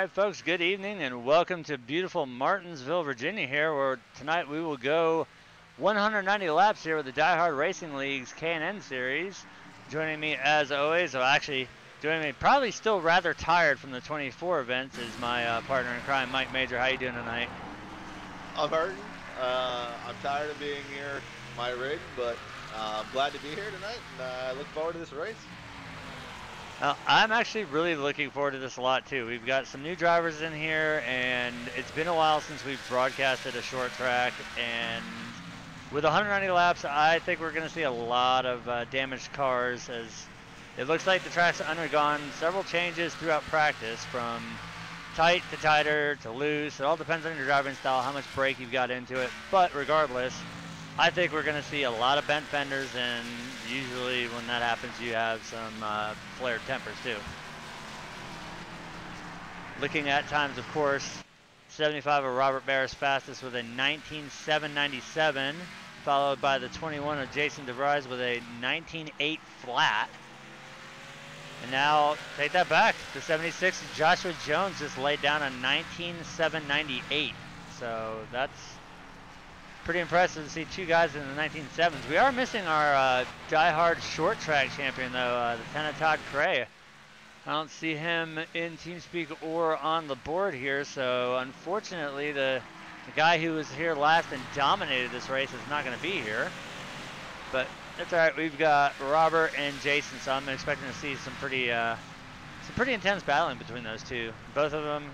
right, folks, good evening and welcome to beautiful Martinsville, Virginia here, where tonight we will go 190 laps here with the Diehard Racing League's K&N Series. Joining me as always, joining me, probably still rather tired from the 24 events, is my partner in crime, Mike Major. How you doing tonight? I'm hurting. I'm tired of being here, my rig, but I'm glad to be here tonight, and I look forward to this race. I'm actually really looking forward to this a lot too. We've got some new drivers in here, and it's been a while since we've broadcasted a short track. And with 190 laps, I think we're going to see a lot of damaged cars, as it looks like the track's undergone several changes throughout practice, from tight to tighter to loose. It all depends on your driving style, how much brake you've got into it. But regardless, I think we're going to see a lot of bent fenders, and usually when that happens, you have some flared tempers too. Looking at times, of course, 75 of Robert Barris fastest with a 19.797, followed by the 21 of Jason DeVries with a 19.8 flat. And now, take that back, the 76 Joshua Jones just laid down a 19.798. So that's pretty impressive to see two guys in the 19.7s. We are missing our Diehard short track champion, though, Lieutenant Todd Cray. I don't see him in TeamSpeak or on the board here, so unfortunately the guy who was here last and dominated this race is not going to be here. But that's all right. We've got Robert and Jason, so I'm expecting to see some pretty intense battling between those two. Both of them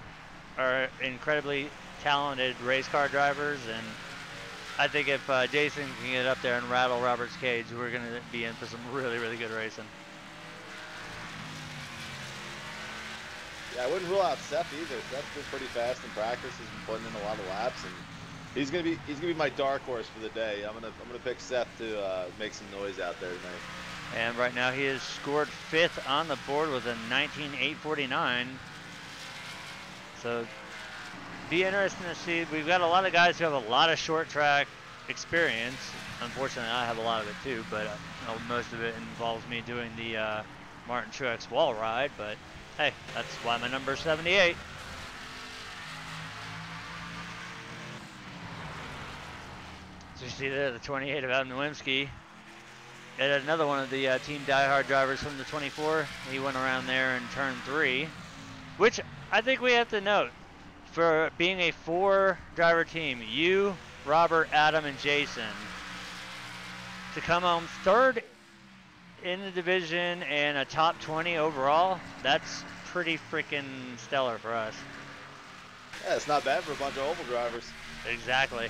are incredibly talented race car drivers, and I think if Jason can get up there and rattle Robert's cage, we're going to be in for some really, really good racing. Yeah, I wouldn't rule out Seth either. Seth's been pretty fast in practice. He's been putting in a lot of laps, and he's gonna be my dark horse for the day. I'm gonna pick Seth to make some noise out there tonight. And right now he has scored 5th on the board with a 19.849. So be interesting to see. We've got a lot of guys who have a lot of short track experience. Unfortunately, I have a lot of it too, but most of it involves me doing the Martin Truex wall ride. But hey, that's why my number is 78. So you see there, the 28 of Adam Nowinski. And another one of the Team Diehard drivers from the 24. He went around there in turn 3, which I think we have to note. For being a 4-driver team, you, Robert, Adam, and Jason, to come home 3rd in the division and a top 20 overall, that's pretty freaking stellar for us. Yeah, it's not bad for a bunch of oval drivers. Exactly.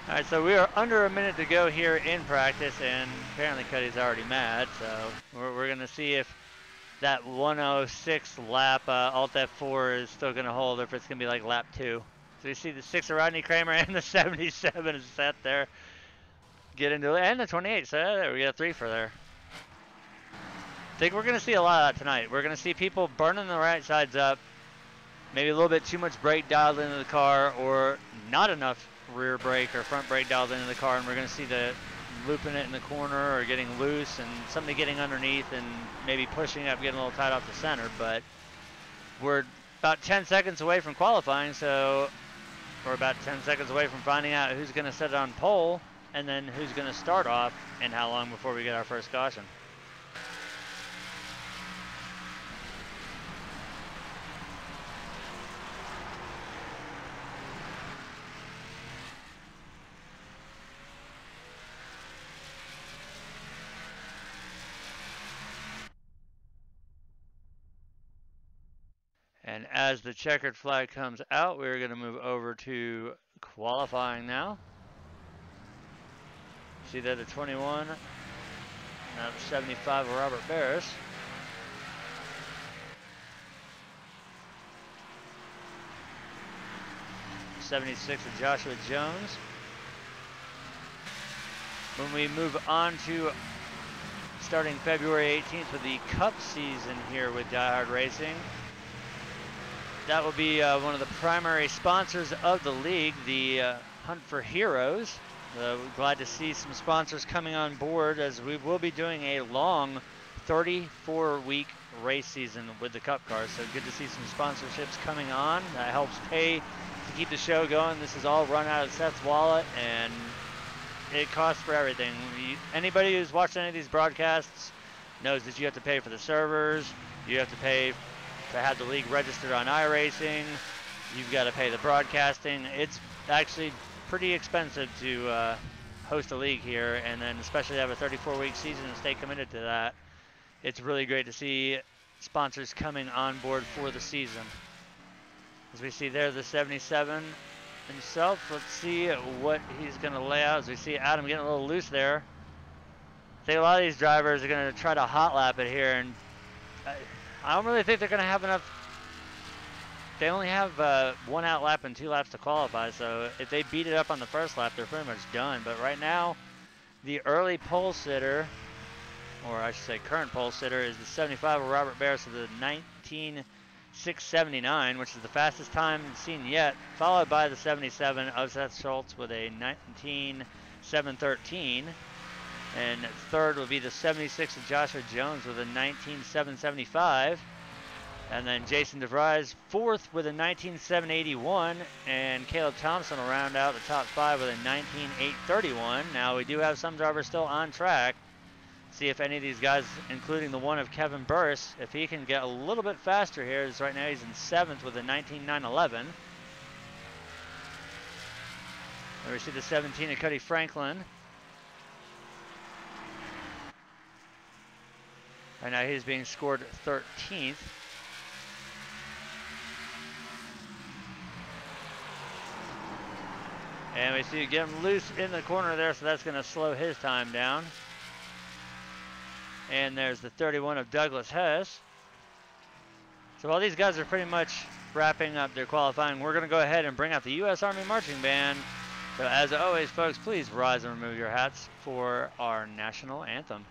All right, so we are under a minute to go here in practice, and apparently Cuddy's already mad, so we're going to see if that 106 lap Alt F4 is still going to hold, or if it's going to be like lap 2. So you see the 6 of Rodney Kramer and the 77 is set there. Get into it, and the 28, so there we got a 3 for there. I think we're going to see a lot of that tonight. We're going to see people burning the right sides up, maybe a little bit too much brake dialed into the car, or not enough rear brake or front brake dialed into the car, and we're going to see the looping it in the corner or getting loose, and somebody getting underneath and maybe pushing up, getting a little tight off the center. But we're about 10 seconds away from qualifying, so we're about 10 seconds away from finding out who's going to set it on pole and then who's going to start off and how long before we get our first caution. And as the checkered flag comes out, we're going to move over to qualifying now. See there the 21, now the 75 of Robert Barris. '76 of Joshua Jones. When we move on to starting February 18th with the Cup season here with Diehard Racing, that will be one of the primary sponsors of the league, the Hunt for Heroes. We're glad to see some sponsors coming on board, as we will be doing a long 34-week race season with the Cup cars. So good to see some sponsorships coming on. That helps pay to keep the show going. This is all run out of Seth's wallet, and it costs for everything. Anybody who's watched any of these broadcasts knows that you have to pay for the servers, you have to pay to have the league registered on iRacing, you've got to pay the broadcasting. It's actually pretty expensive to host a league here, and then especially have a 34-week season and stay committed to that. It's really great to see sponsors coming on board for the season. As we see there, the 77 himself. Let's see what he's going to lay out. As we see Adam getting a little loose there. I think a lot of these drivers are going to try to hot lap it here, and I don't really think they're going to have enough. They only have 1 out lap and 2 laps to qualify, so if they beat it up on the first lap, they're pretty much done. But right now, the early pole sitter, or I should say current pole sitter, is the 75 of Robert Barris of the 19.679, which is the fastest time seen yet, followed by the 77 of Seth Schultz with a 19.713. And third will be the 76 of Joshua Jones with a 19.775. And then Jason DeVries fourth with a 19.781. And Caleb Thompson will round out the top 5 with a 19.831. Now we do have some drivers still on track. See if any of these guys, including the one of Kevin Burris, if he can get a little bit faster here, as right now he's in 7th with a 19.911. There we see the 17 of Cuddy Franklin. Right now he's being scored 13th. And we see you get him loose in the corner there, so that's going to slow his time down. And there's the 31 of Douglas Hess. So while these guys are pretty much wrapping up their qualifying, we're going to go ahead and bring out the U.S. Army Marching Band. So as always, folks, please rise and remove your hats for our national anthem.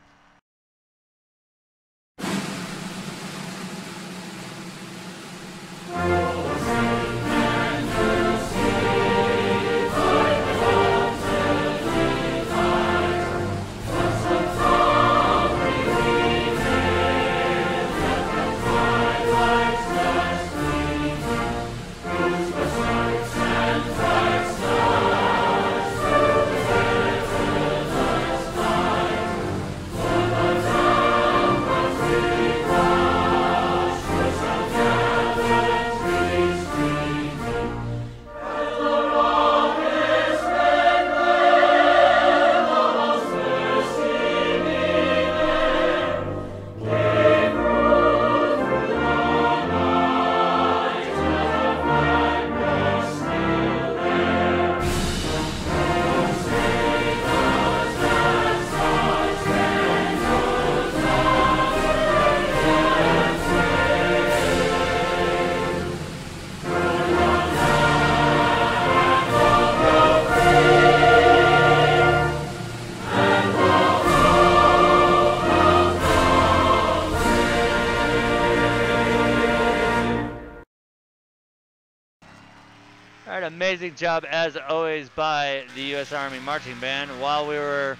Amazing job as always by the U.S. Army Marching Band. While we were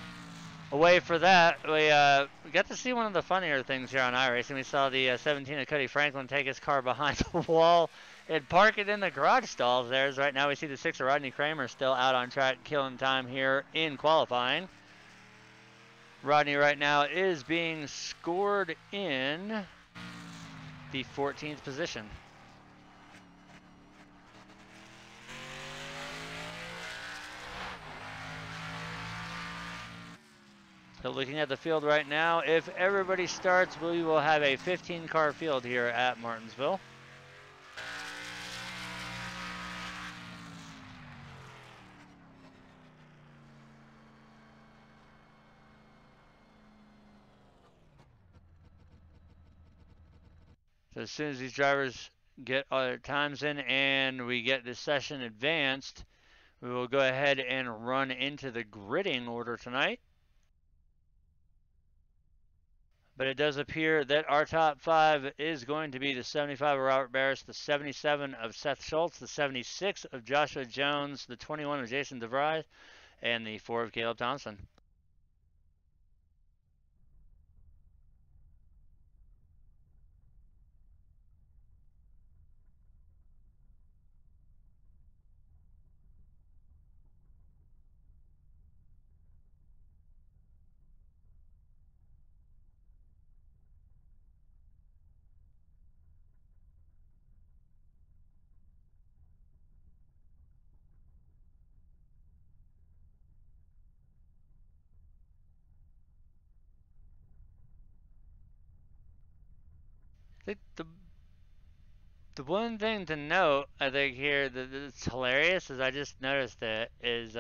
away for that, we got to see one of the funnier things here on iRacing. We saw the 17 of Cuddy Franklin take his car behind the wall and park it in the garage stalls there. As right now we see the 6 of Rodney Kramer still out on track, killing time here in qualifying. Rodney right now is being scored in the 14th position. So looking at the field right now, if everybody starts, we will have a 15-car field here at Martinsville. So as soon as these drivers get all their times in and we get this session advanced, we will go ahead and run into the gridding order tonight. But it does appear that our top 5 is going to be the 75 of Robert Barris, the 77 of Seth Schultz, the 76 of Joshua Jones, the 21 of Jason DeVries, and the 4 of Caleb Thompson. think the one thing to note, I think here that's hilarious is I just noticed it is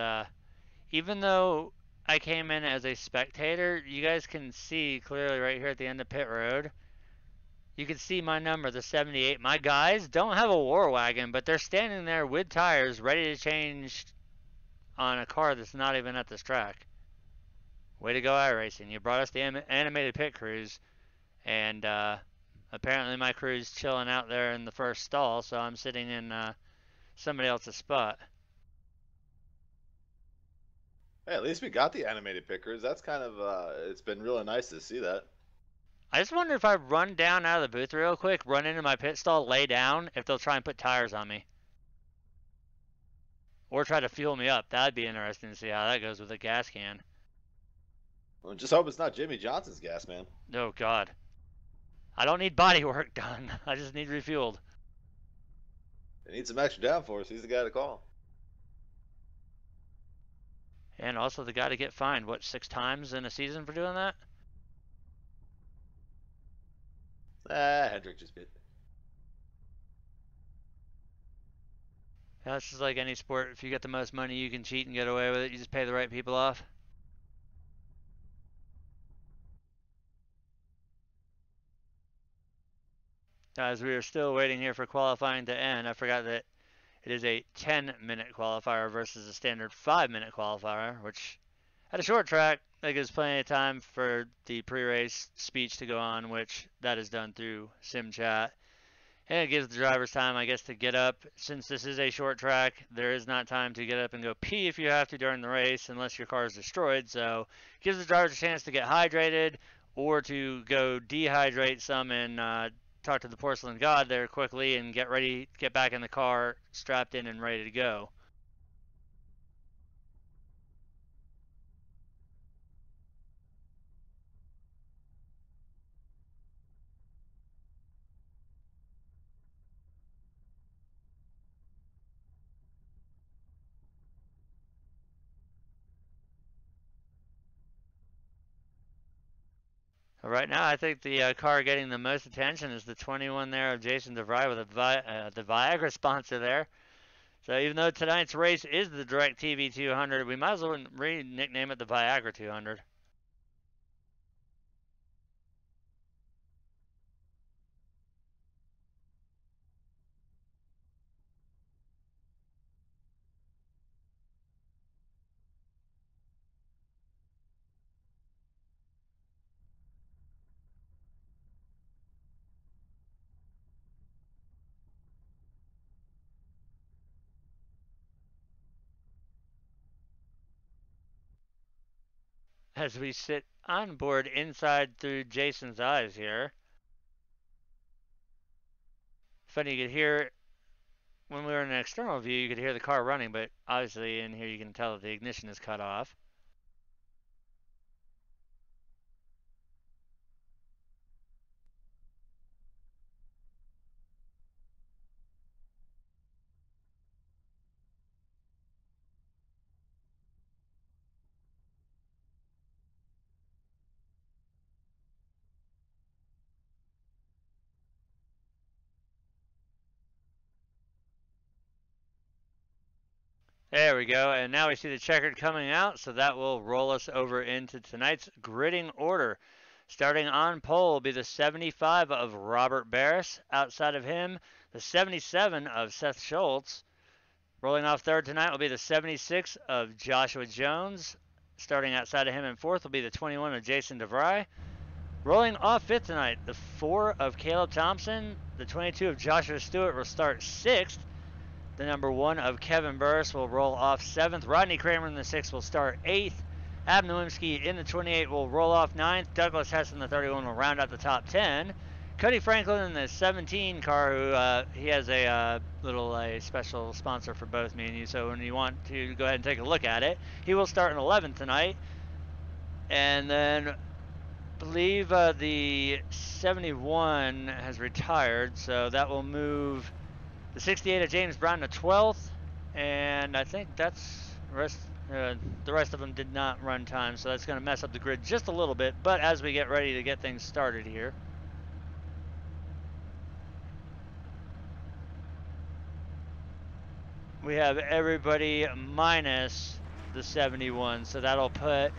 even though I came in as a spectator, you guys can see clearly right here at the end of pit road. You can see my number, the 78. My guys don't have a war wagon, but they're standing there with tires ready to change on a car that's not even at this track. Way to go, iRacing. You brought us the animated pit crews, and apparently my crew's chilling out there in the first stall, so I'm sitting in somebody else's spot. Hey, at least we got the animated pickers. That's kind of it's been really nice to see that. I just wonder if I run down out of the booth real quick, run into my pit stall, lay down, if they'll try and put tires on me. Or try to fuel me up. That'd be interesting to see how that goes with a gas can. Well, just hope it's not Jimmy Johnson's gas, man. Oh, God. I don't need body work done. I just need refueled. They need some extra downforce. He's the guy to call. And also the guy to get fined, what, 6 times in a season for doing that? Hendrick just bit. Yeah, it's just like any sport. If you get the most money, you can cheat and get away with it. You just pay the right people off. As we are still waiting here for qualifying to end, I forgot that it is a 10-minute qualifier versus a standard 5-minute qualifier, which at a short track, that gives plenty of time for the pre-race speech to go on, which that is done through sim chat. And it gives the drivers time, I guess, to get up. Since this is a short track, there is not time to get up and go pee if you have to during the race, unless your car is destroyed. So it gives the drivers a chance to get hydrated or to go dehydrate some and talk to the porcelain god there quickly and get ready, get back in the car, strapped in and ready to go. Right now, I think the car getting the most attention is the 21 there of Jason DeVry with the Viagra sponsor there. So even though tonight's race is the DirecTV 200, we might as well nickname it the Viagra 200. As we sit on board inside through Jason's eyes here. Funny, you could hear, when we were in an external view, you could hear the car running, but obviously in here you can tell that the ignition is cut off. There we go, and now we see the checkered coming out, so that will roll us over into tonight's gridding order. Starting on pole will be the 75 of Robert Barris. Outside of him, the 77 of Seth Schultz. Rolling off third tonight will be the 76 of Joshua Jones. Starting outside of him in fourth will be the 21 of Jason DeVry. Rolling off fifth tonight, the 4 of Caleb Thompson. The 22 of Joshua Stewart will start sixth. The number 1 of Kevin Burris will roll off 7th. Rodney Kramer in the 6th will start 8th. Ab Nowinski in the 28 will roll off 9th. Douglas Hess in the 31 will round out the top 10. Cody Franklin in the 17 car, who he has a special sponsor for both me and you, so when you want to go ahead and take a look at it, he will start in 11th tonight. And then I believe the 71 has retired, so that will move the 68 of James Brown to 12th, and I think that's the rest of them did not run time, so that's going to mess up the grid just a little bit. But as we get ready to get things started here, We have everybody minus the 71, so that'll put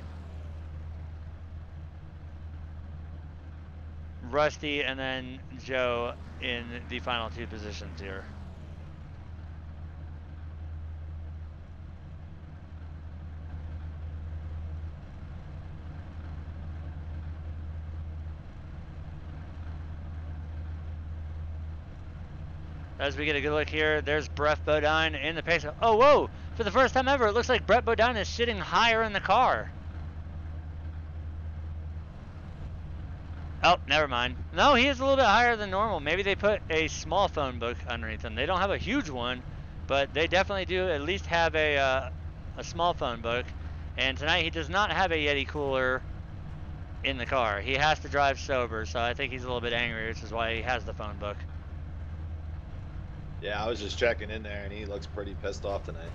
Rusty and then Joe in the final two positions here. As we get a good look here, there's Brett Bodine in the pace. Oh, whoa! For the first time ever, it looks like Brett Bodine is sitting higher in the car. Oh, never mind. No, he is a little bit higher than normal. Maybe they put a small phone book underneath him. They don't have a huge one, but they definitely do at least have a small phone book. And tonight he does not have a Yeti cooler in the car. He has to drive sober, so I think he's a little bit angry, which is why he has the phone book. Yeah, I was just checking in there, and he looks pretty pissed off tonight.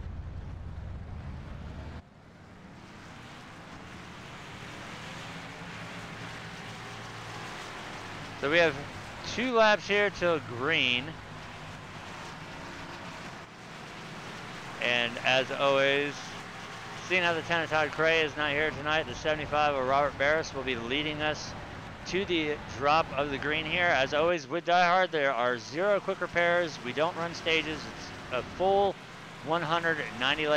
So we have 2 laps here till green. And as always, seeing how the 10 of Todd Cray is not here tonight, the 75 of Robert Barris will be leading us to the drop of the green here. As always with Diehard, there are 0 quick repairs. We don't run stages. It's a full 190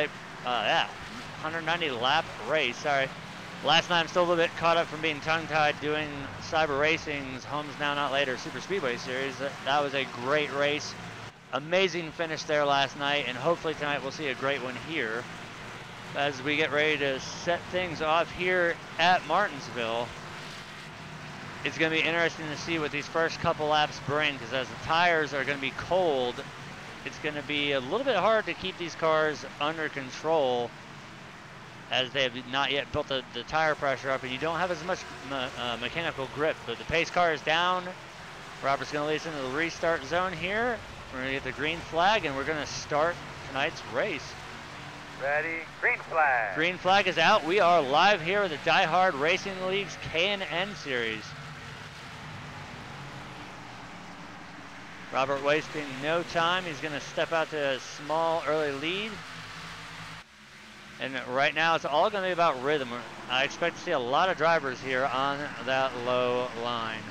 lap race. Sorry. Last night I'm still a little bit caught up from being tongue-tied doing Cyber Racing's Homes Now Not Later Super Speedway Series. That was a great race. Amazing finish there last night, and hopefully tonight we'll see a great one here as we get ready to set things off here at Martinsville. It's going to be interesting to see what these first couple laps bring, because as the tires are going to be cold, it's going to be a little bit hard to keep these cars under control as they have not yet built the tire pressure up, and you don't have as much mechanical grip. But the pace car is down. Robert's going to lead us into the restart zone here. We're going to get the green flag, and we're going to start tonight's race. Ready, green flag. Green flag is out. We are live here with the Diehard Racing League's K&N Series. Robert wasting no time. He's going to step out to a small early lead. And right now it's all going to be about rhythm. I expect to see a lot of drivers here on that low line.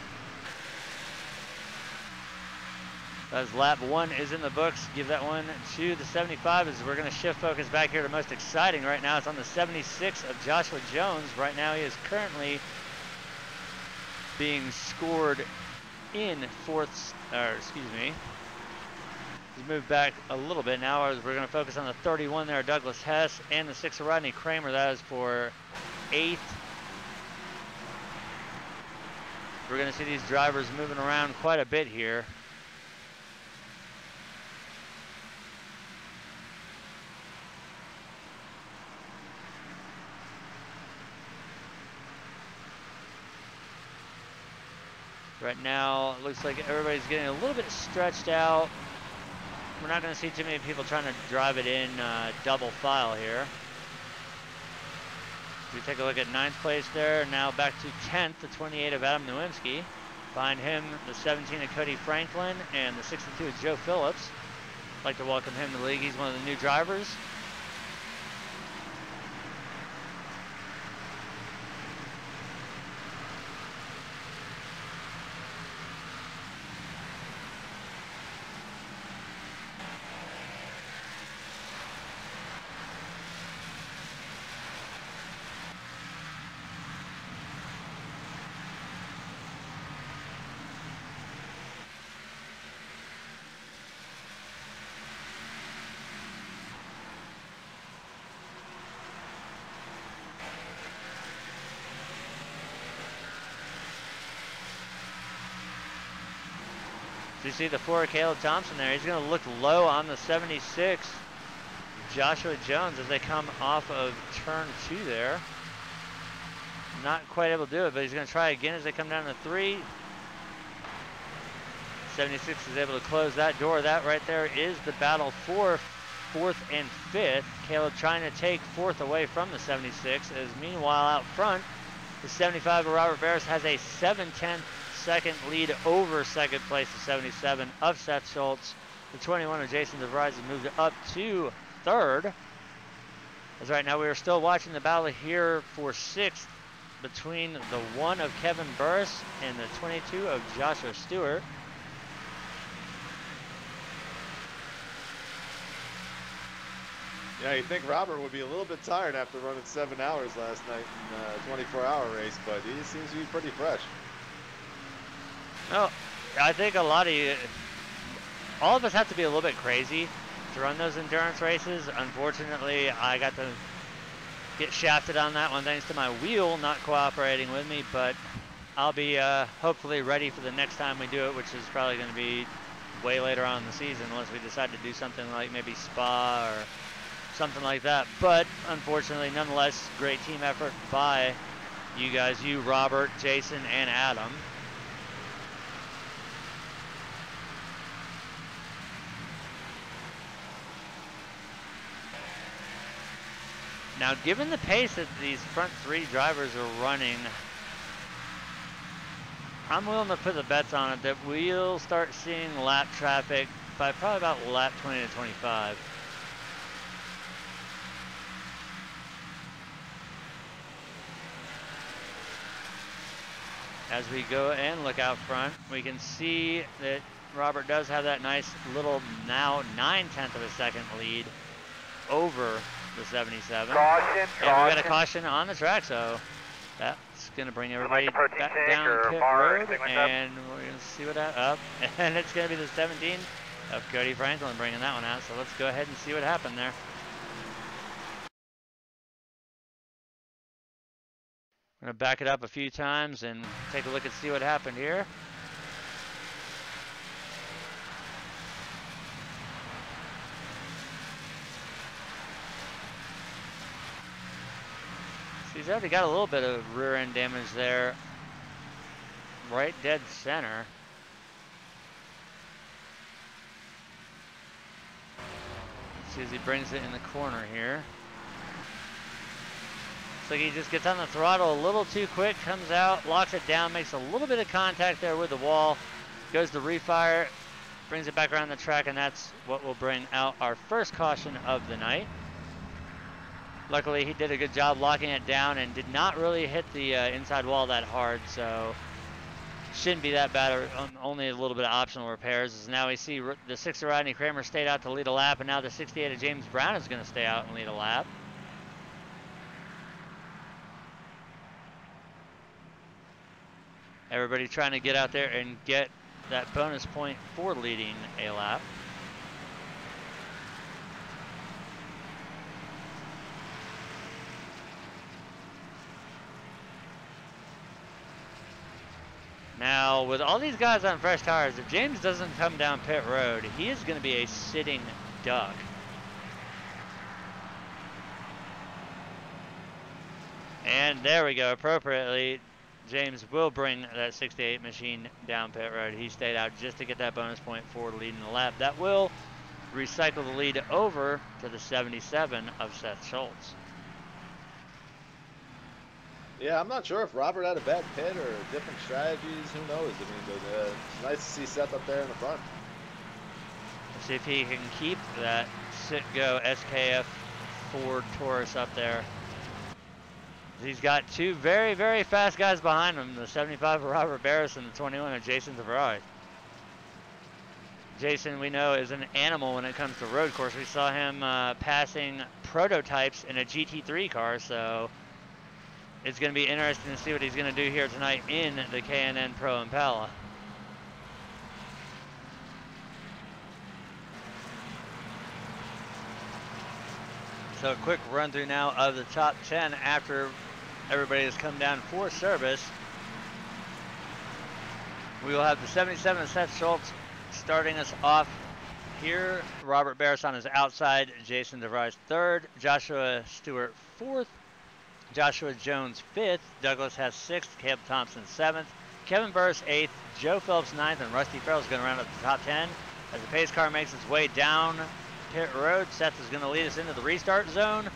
As lap 1 is in the books, give that one to the 75 as we're going to shift focus back here to most exciting right now. It's on the 76 of Joshua Jones. Right now he is currently being scored in fourth, he's moved back a little bit now as we're going to focus on the 31 there, Douglas Hess, and the 6 of Rodney Kramer. That is for 8th. We're going to see these drivers moving around quite a bit here. Right now, it looks like everybody's getting a little bit stretched out. We're not going to see too many people trying to drive it in double file here. We take a look at 9th place there. Now back to 10th, the 28 of Adam Nowinski. Behind him, the 17 of Cody Franklin and the 62 of Joe Phillips. I'd like to welcome him to the league. He's one of the new drivers. So you see the 4 of Caleb Thompson there. He's going to look low on the 76. Joshua Jones as they come off of turn 2 there. Not quite able to do it, but he's going to try again as they come down to 3. 76 is able to close that door. That right there is the battle for 4th and 5th. Caleb trying to take 4th away from the 76. As meanwhile out front, the 75 of Robert Barris has a 7/10 second lead over second place, the 77 of Seth Schultz. The 21 of Jason DeVries has moved up to third. As right now we are still watching the battle here for sixth between the 1 of Kevin Burris and the 22 of Joshua Stewart. Yeah, you think Robert would be a little bit tired after running 7 hours last night in a 24-hour race, but he seems to be pretty fresh. No, I think a lot of you, all of us have to be a little bit crazy to run those endurance races. Unfortunately, I got to get shafted on that one thanks to my wheel not cooperating with me, but I'll be hopefully ready for the next time we do it, which is probably going to be way later on in the season unless we decide to do something like maybe Spa or something like that. But unfortunately, nonetheless, great team effort by you guys, you, Robert, Jason, and Adam. Now, given the pace that these front three drivers are running, I'm willing to put the bets on it that we'll start seeing lap traffic by probably about lap 20 to 25. As we go and look out front, we can see that Robert does have that nice little now 9/10 of a second lead over the 77. Caution, and we got a caution on the track, so that's going to bring everybody back down pit road, and we're going to see what up. And it's going to be the 17 of Cody Franklin bringing that one out, so let's go ahead and see what happened there. I'm going to back it up a few times and take a look and see what happened here. He's already got a little bit of rear end damage there, right dead center. Let's see as he brings it in the corner here. Looks like he just gets on the throttle a little too quick, comes out, locks it down, makes a little bit of contact there with the wall, goes to refire, brings it back around the track, and that's what will bring out our first caution of the night. Luckily, he did a good job locking it down and did not really hit the inside wall that hard, so shouldn't be that bad, or only a little bit of optional repairs. As now we see the 6 of Rodney Kramer stayed out to lead a lap, and now the 68 of James Brown is going to stay out and lead a lap. Everybody trying to get out there and get that bonus point for leading a lap. Now, with all these guys on fresh tires, if James doesn't come down pit road, he is going to be a sitting duck. And there we go, appropriately, James will bring that 68 machine down pit road. He stayed out just to get that bonus point for leading the lap. That will recycle the lead over to the 77 of Seth Schultz. Yeah, I'm not sure if Robert had a bad pit or different strategies. Who knows? I mean, but it's nice to see Seth up there in the front. Let's see if he can keep that sit-go SKF Ford Taurus up there. He's got two very, very fast guys behind him, the 75 of Robert Barris and the 21 of Jason DeVries. Jason, we know, is an animal when it comes to road course. We saw him passing prototypes in a GT3 car, so it's going to be interesting to see what he's going to do here tonight in the K&N Pro Impala. So a quick run through now of the top 10 after everybody has come down for service. We will have the 77 of Seth Schultz starting us off here. Robert Barris on his outside, Jason DeVries third, Joshua Stewart fourth, Joshua Jones 5th, Douglas Hess 6th, Caleb Thompson 7th, Kevin Burris 8th, Joe Phelps 9th, and Rusty Farrell's going to round up the top 10. As the pace car makes its way down pit road, Seth is going to lead us into the restart zone.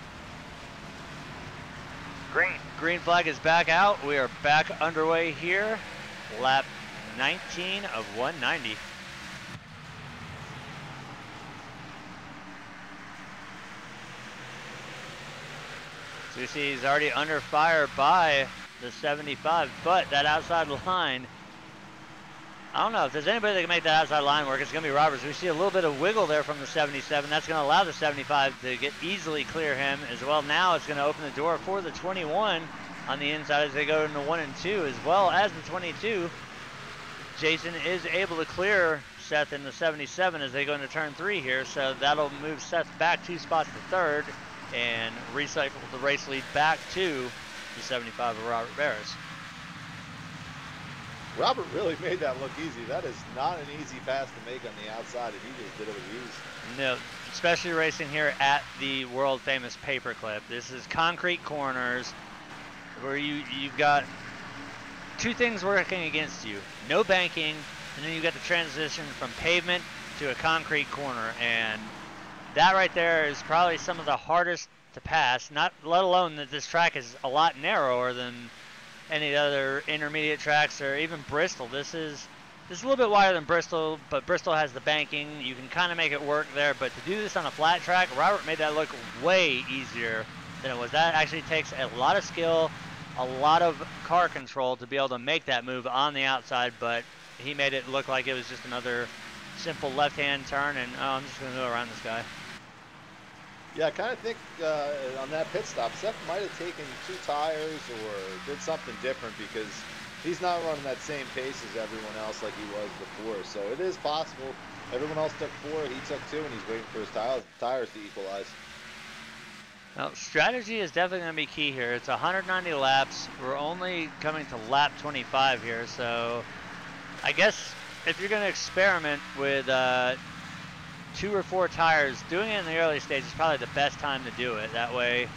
Green flag is back out. We are back underway here. Lap 19 of 190. So you see he's already under fire by the 75, but that outside line, I don't know if there's anybody that can make that outside line work. It's going to be Roberts. We see a little bit of wiggle there from the 77. That's going to allow the 75 to get easily clear him as well. Now it's going to open the door for the 21 on the inside as they go into 1 and 2, as well as the 22. Jason is able to clear Seth in the 77 as they go into turn 3 here, so that'll move Seth back 2 spots to third and recycle the race lead back to the 75 of Robert Barris. Robert really made that look easy. That is not an easy pass to make on the outside, and he just did it with ease. No, especially racing here at the world famous paperclip. This is concrete corners where you've got two things working against you. No banking, and then you got the transition from pavement to a concrete corner, and that right there is probably some of the hardest to pass, not let alone that this track is a lot narrower than any other intermediate tracks or even Bristol. This is a little bit wider than Bristol, but Bristol has the banking. You can kind of make it work there, but to do this on a flat track, Robert made that look way easier than it was. That actually takes a lot of skill, a lot of car control to be able to make that move on the outside, but he made it look like it was just another simple left-hand turn, and oh, I'm just going to go around this guy. Yeah, I kind of think on that pit stop, Seth might have taken 2 tires or did something different because he's not running that same pace as everyone else like he was before. So it is possible. Everyone else took 4, he took 2, and he's waiting for his tires to equalize. Now, strategy is definitely going to be key here. It's 190 laps. We're only coming to lap 25 here, so I guess if you're going to experiment with 2 or 4 tires, doing it in the early stage is probably the best time to do it. That way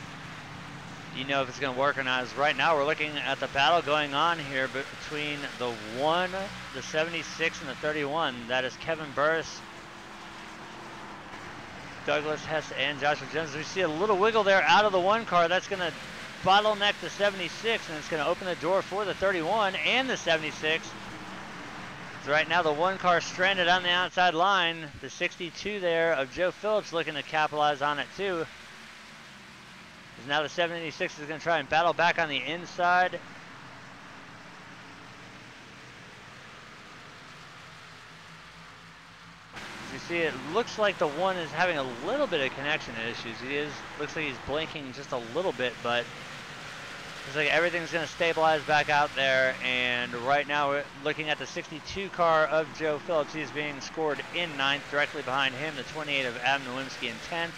you know if it's going to work or not. As right now we're looking at the battle going on here between the 1, the 76, and the 31. That is Kevin Burris, Douglas Hess, and Joshua Jones. We see a little wiggle there out of the 1 car. That's going to bottleneck the 76, and it's going to open the door for the 31 and the 76. So right now the 1 car stranded on the outside line. The 62 there of Joe Phillips looking to capitalize on it too. Now the 76 is going to try and battle back on the inside. As you see, it looks like the 1 is having a little bit of connection issues. Looks like he's blinking just a little bit, but looks like everything's going to stabilize back out there, and right now we're looking at the 62 car of Joe Phillips. He's being scored in 9th. Directly behind him, the 28 of Adam Nowinski in 10th,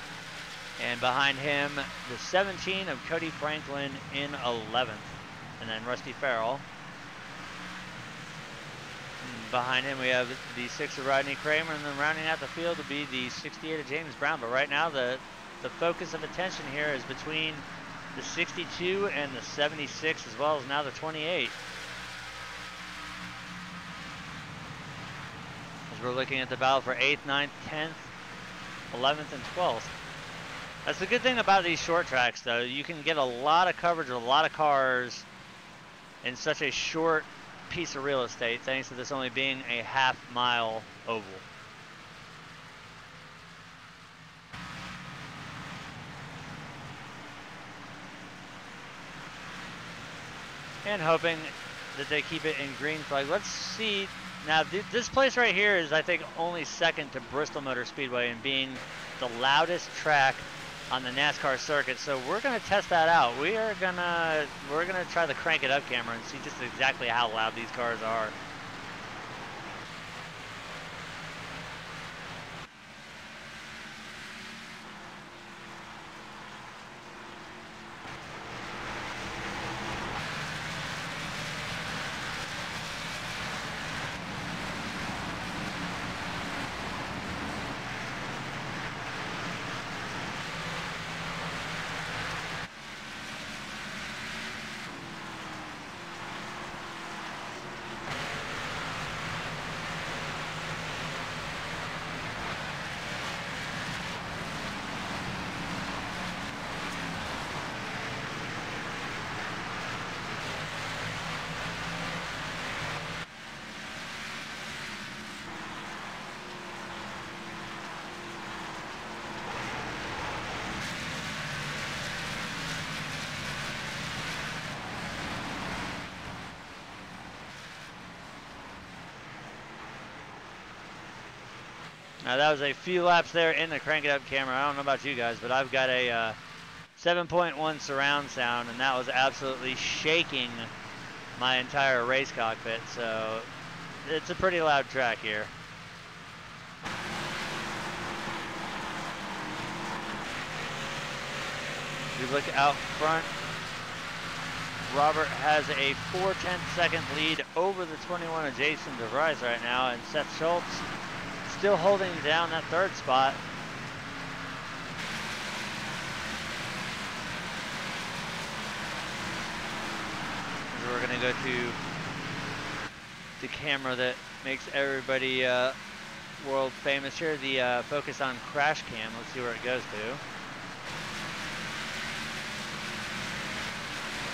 and behind him, the 17 of Cody Franklin in 11th, and then Rusty Farrell. And behind him, we have the 6 of Rodney Kramer, and then rounding out the field will be the 68 of James Brown. But right now, the focus of attention here is between the 62 and the 76, as well as now the 28. As we're looking at the battle for 8th, 9th, 10th, 11th, and 12th. That's the good thing about these short tracks, though. You can get a lot of coverage with a lot of cars in such a short piece of real estate, thanks to this only being a half-mile oval. And hoping that they keep it in green flag. Let's see. Now, this place right here is, I think, only second to Bristol Motor Speedway in being the loudest track on the NASCAR circuit. So we're going to test that out. We're gonna try the crank it up camera and see just exactly how loud these cars are. Now that was a few laps there in the Crank It Up camera. I don't know about you guys, but I've got a 7.1 surround sound, and that was absolutely shaking my entire race cockpit. So it's a pretty loud track here. If you look out front, Robert has a 4/10-second lead over the 21 of Jason DeVries right now, and Seth Schultz still holding down that third spot. We're gonna go to the camera that makes everybody world famous here, the focus on crash cam. Let's see where it goes to.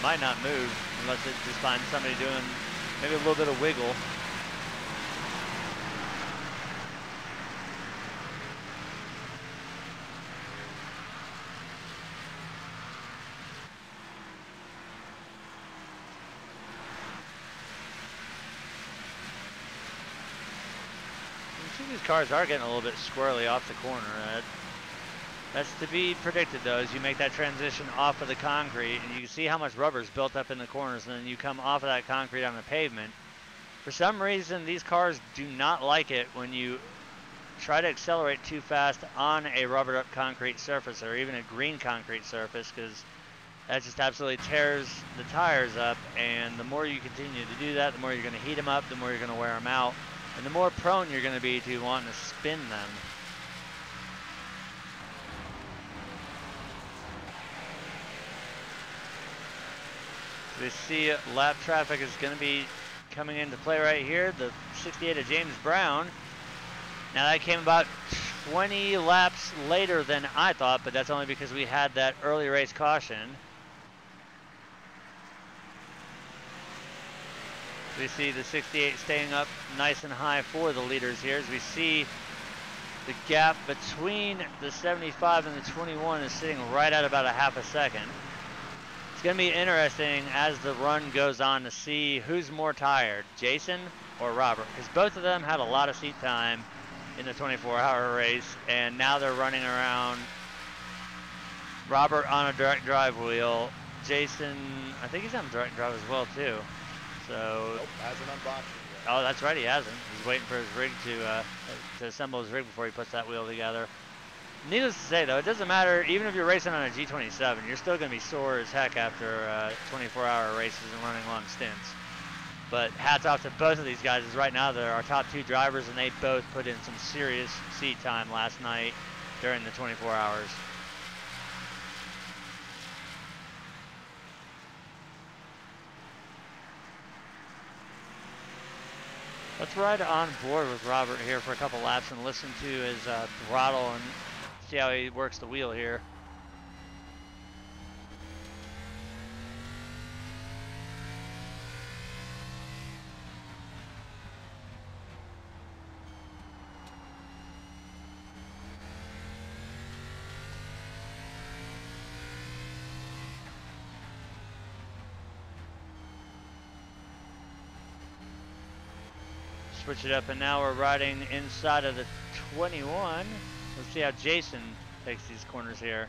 Might not move unless it just finds somebody doing maybe a little bit of wiggle. You see these cars are getting a little bit squirrely off the corner. That's to be predicted, though, as you make that transition off of the concrete, and you can see how much rubber is built up in the corners, and then you come off of that concrete on the pavement. For some reason, these cars do not like it when you try to accelerate too fast on a rubbered up concrete surface, or even a green concrete surface, because that just absolutely tears the tires up, and the more you continue to do that, the more you're going to heat them up, the more you're going to wear them out, and the more prone you're going to be to wanting to spin them. We see lap traffic is going to be coming into play right here. The 68 of James Brown. Now that came about 20 laps later than I thought, but that's only because we had that early race caution. We see the 68 staying up nice and high for the leaders here, as we see the gap between the 75 and the 21 is sitting right at about a half a second. It's going to be interesting as the run goes on to see who's more tired, Jason or Robert, because both of them had a lot of seat time in the 24-hour race, and now they're running around. Robert on a direct drive wheel. Jason, I think he's on direct drive as well too. So. Nope, hasn't unboxed it yet. Oh, that's right, he hasn't. He's waiting for his rig to assemble his rig before he puts that wheel together. Needless to say, though, it doesn't matter. Even if you're racing on a G27, you're still going to be sore as heck after 24-hour races and running long stints. But hats off to both of these guys, as right now they're our top two drivers, and they both put in some serious seat time last night during the 24 hours. Let's ride on board with Robert here for a couple laps and listen to his throttle and see how he works the wheel here. Switch it up, and now we're riding inside of the 21. Let's see how Jason takes these corners here.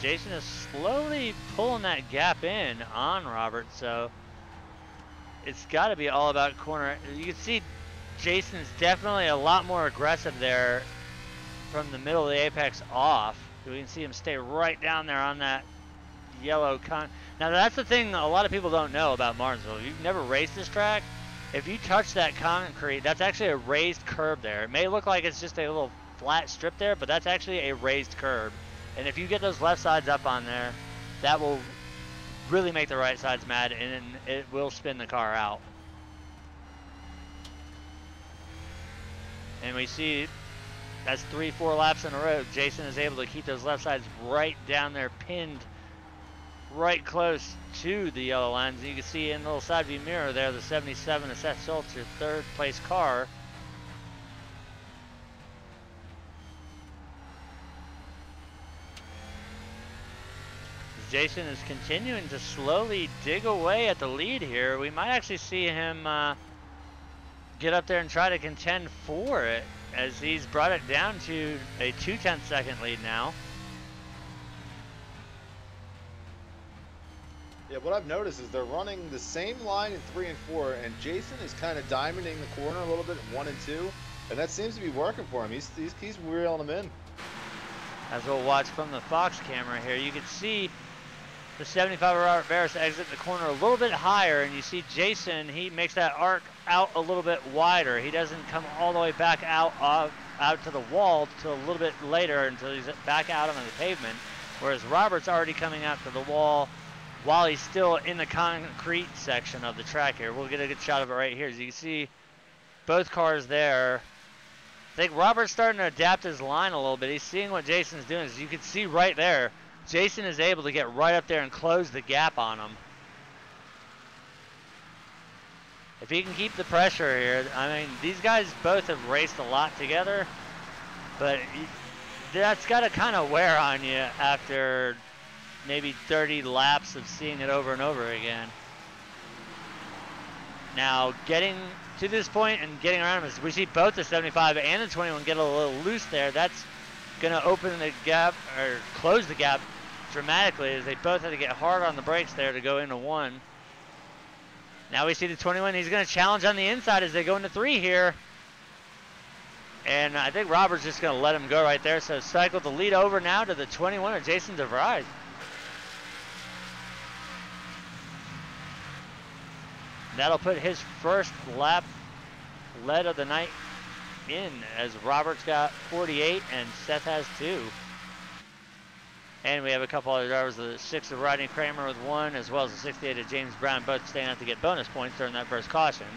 Jason is slowly pulling that gap in on Robert, so it's got to be all about corner. You can see Jason's definitely a lot more aggressive there from the middle of the apex off. We can see him stay right down there on that yellow Now that's the thing a lot of people don't know about Martinsville. If you've never raced this track, if you touch that concrete, that's actually a raised curb there. It may look like it's just a little flat strip there, but that's actually a raised curb. And if you get those left sides up on there, that will really make the right sides mad, and it will spin the car out. And we see that's 3-4 laps in a row. Jason is able to keep those left sides right down there, pinned right close to the yellow lines. You can see in the little side view mirror there, the 77 of Seth Schultz, your third place car. Jason is continuing to slowly dig away at the lead here. We might actually see him get up there and try to contend for it, as he's brought it down to a 2/10 second lead now. Yeah, what I've noticed is they're running the same line in 3 and 4, and Jason is kind of diamonding the corner a little bit in 1 and 2, and that seems to be working for him. He's reeling them in. As we'll watch from the Fox camera here, you can see the 75 of Robert Barris exit the corner a little bit higher, and you see Jason, he makes that arc out a little bit wider. He doesn't come all the way back out to the wall till a little bit later, until he's back out on the pavement, whereas Robert's already coming out to the wall while he's still in the concrete section of the track here. We'll get a good shot of it right here. As you can see both cars there. I think Robert's starting to adapt his line a little bit. He's seeing what Jason's doing. As you can see right there, Jason is able to get right up there and close the gap on him. If he can keep the pressure here, I mean, these guys both have raced a lot together, but that's got to kind of wear on you after maybe 30 laps of seeing it over and over again. Now, getting to this point and getting around him, as we see both the 75 and the 21 get a little loose there. That's going to open the gap, or close the gap dramatically, as they both had to get hard on the brakes there to go into 1. Now we see the 21. He's going to challenge on the inside as they go into 3 here. And I think Robert's just going to let him go right there. So cycle the lead over now to the 21 of Jason DeVries. That'll put his first lap lead of the night in, as Robert's got 48 and Seth has 2. And we have a couple other drivers, the 6 of Rodney Kramer with 1, as well as the 68 of James Brown, both staying out to get bonus points during that first caution.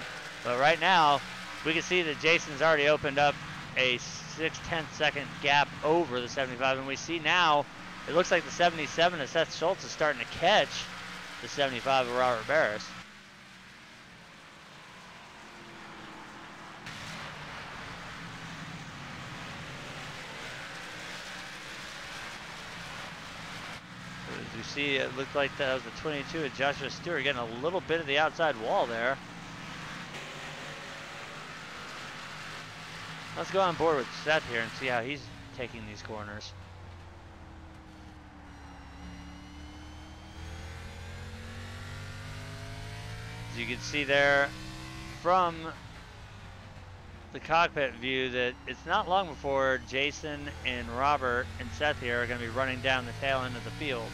But right now, we can see that Jason's already opened up a 6/10 second gap over the 75, and we see now, it looks like the 77 of Seth Schultz is starting to catch the 75 of Robert Barris. As you see, it looked like that was the 22 of Joshua Stewart getting a little bit of the outside wall there. Let's go on board with Seth here and see how he's taking these corners. As you can see there from the cockpit view, that it's not long before Jason and Robert and Seth here are going to be running down the tail end of the field.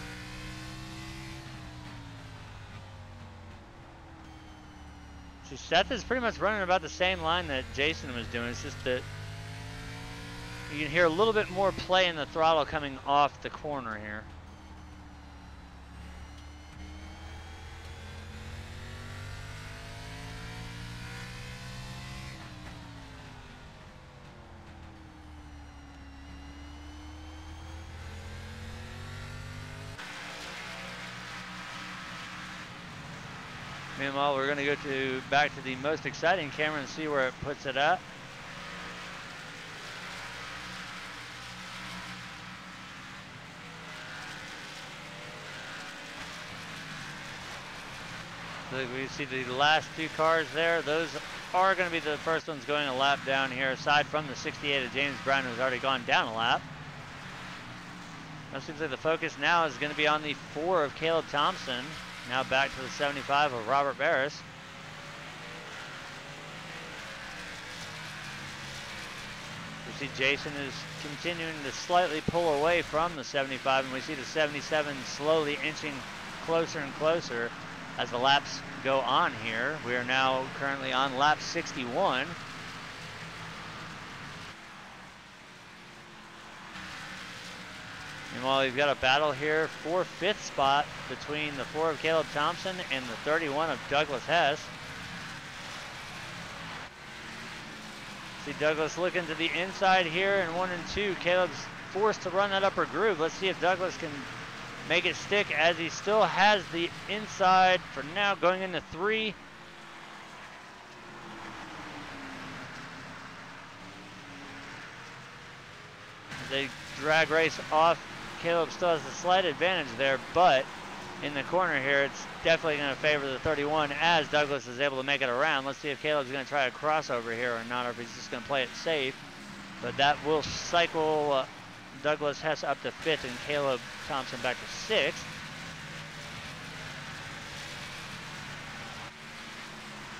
See, Seth is pretty much running about the same line that Jason was doing. It's just that you can hear a little bit more play in the throttle coming off the corner here. Meanwhile, we're going to go back to the most exciting camera and see where it puts it at. So we see the last 2 cars there. Those are going to be the first ones going a lap down here, aside from the 68 of James Brown, who's already gone down a lap. That seems like the focus now is going to be on the 4 of Caleb Thompson. Now back to the 75 of Robert Barris. We see Jason is continuing to slightly pull away from the 75, and we see the 77 slowly inching closer and closer as the laps go on here. We are now currently on lap 61. Meanwhile, we've got a battle here for 5th spot between the 4 of Caleb Thompson and the 31 of Douglas Hess. See Douglas looking to the inside here in 1 and 2. Caleb's forced to run that upper groove. Let's see if Douglas can make it stick, as he still has the inside for now going into 3. They drag race off Caleb still has a slight advantage there, but in the corner here, it's definitely going to favor the 31 as Douglas is able to make it around. Let's see if Caleb's going to try a crossover here or not, or if he's just going to play it safe. But that will cycle Douglas Hess up to 5th and Caleb Thompson back to 6th.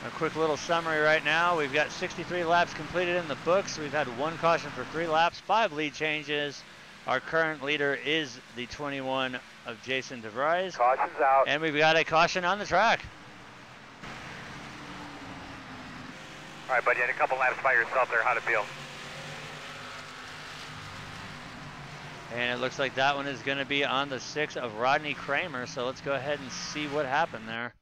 A quick little summary right now. We've got 63 laps completed in the books. We've had 1 caution for 3 laps, 5 lead changes. Our current leader is the 21 of Jason DeVries. Caution's out. And we've got a caution on the track. All right, buddy, you had a couple laps by yourself there. How'd it feel? And it looks like that one is going to be on the 6 of Rodney Kramer. So let's go ahead and see what happened there.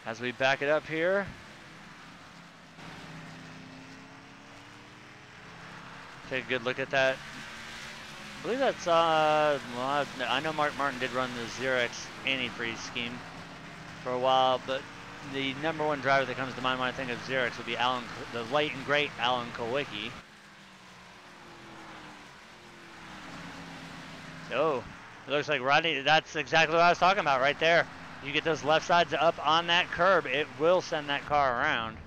As we back it up here. Take a good look at that. I believe that's, well, I know Mark Martin did run the Xerox antifreeze scheme for a while, but the #1 driver that comes to mind when I think of Xerox would be the late and great Alan Kowicki. Oh, it looks like Rodney, that's exactly what I was talking about right there. You get those left sides up on that curb, it will send that car around.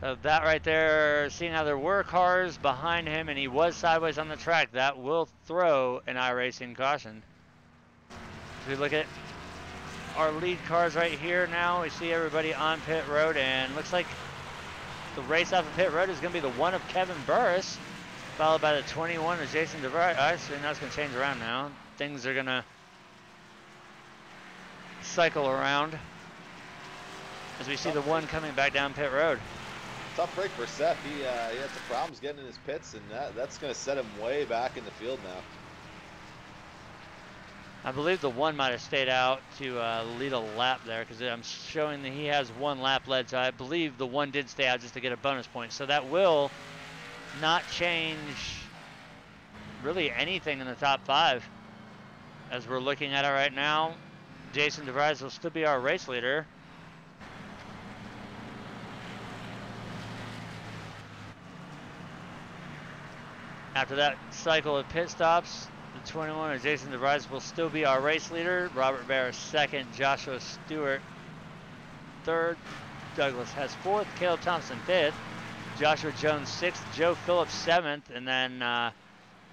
So that right there, seeing how there were cars behind him and he was sideways on the track, that will throw an iRacing caution. As we look at our lead cars right here now, we see everybody on pit road, and looks like the race off of pit road is going to be the 1 of Kevin Burris, followed by the 21 of Jason DeVries. Actually, now it's going to change around now. Things are going to cycle around as we see the 1 coming back down pit road. Tough break for Seth. He had some problems getting in his pits, and that's going to set him way back in the field now. I believe the 1 might have stayed out to lead a lap there, because I'm showing that he has 1 lap led, so I believe the 1 did stay out just to get a bonus point. So that will not change really anything in the top 5 as we're looking at it right now. Jason DeVries will still be our race leader. After that cycle of pit stops, the 21 of Jason DeVries will still be our race leader. Robert Barris 2nd, Joshua Stewart 3rd, Douglas Hess 4th, Caleb Thompson 5th, Joshua Jones 6th, Joe Phillips 7th, and then